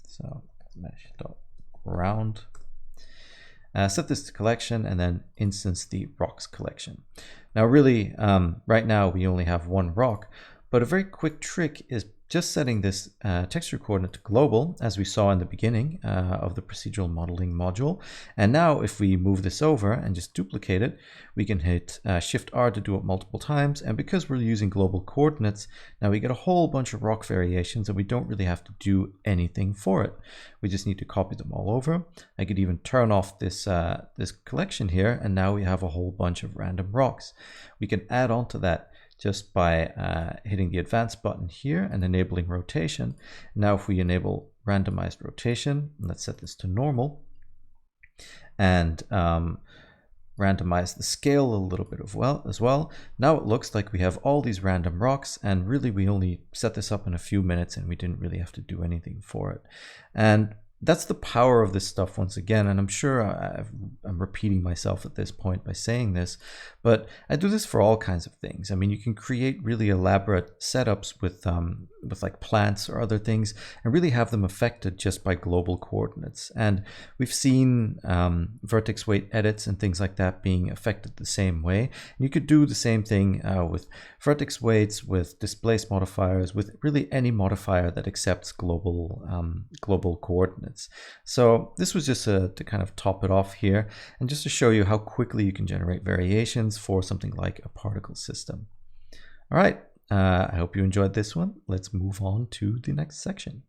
so mesh.round, set this to collection and then instance the rocks collection. Now really, right now we only have one rock, but a very quick trick is just setting this texture coordinate to global, as we saw in the beginning of the procedural modeling module. And now if we move this over and just duplicate it, we can hit Shift R to do it multiple times. And because we're using global coordinates, now we get a whole bunch of rock variations and we don't really have to do anything for it. We just need to copy them all over. I could even turn off this, this collection here, and now we have a whole bunch of random rocks. We can add on to that just by hitting the advanced button here and enabling rotation. Now if we enable randomized rotation, let's set this to normal and randomize the scale a little bit as well. Now it looks like we have all these random rocks, and really we only set this up in a few minutes and we didn't really have to do anything for it. And that's the power of this stuff once again, and I'm sure I'm repeating myself at this point by saying this, but I do this for all kinds of things. I mean, you can create really elaborate setups with like plants or other things and really have them affected just by global coordinates. And we've seen vertex weight edits and things like that being affected the same way. And you could do the same thing with vertex weights, with displace modifiers, with really any modifier that accepts global coordinates. So this was just to kind of top it off here and just to show you how quickly you can generate variations for something like a particle system. All right, I hope you enjoyed this one. Let's move on to the next section.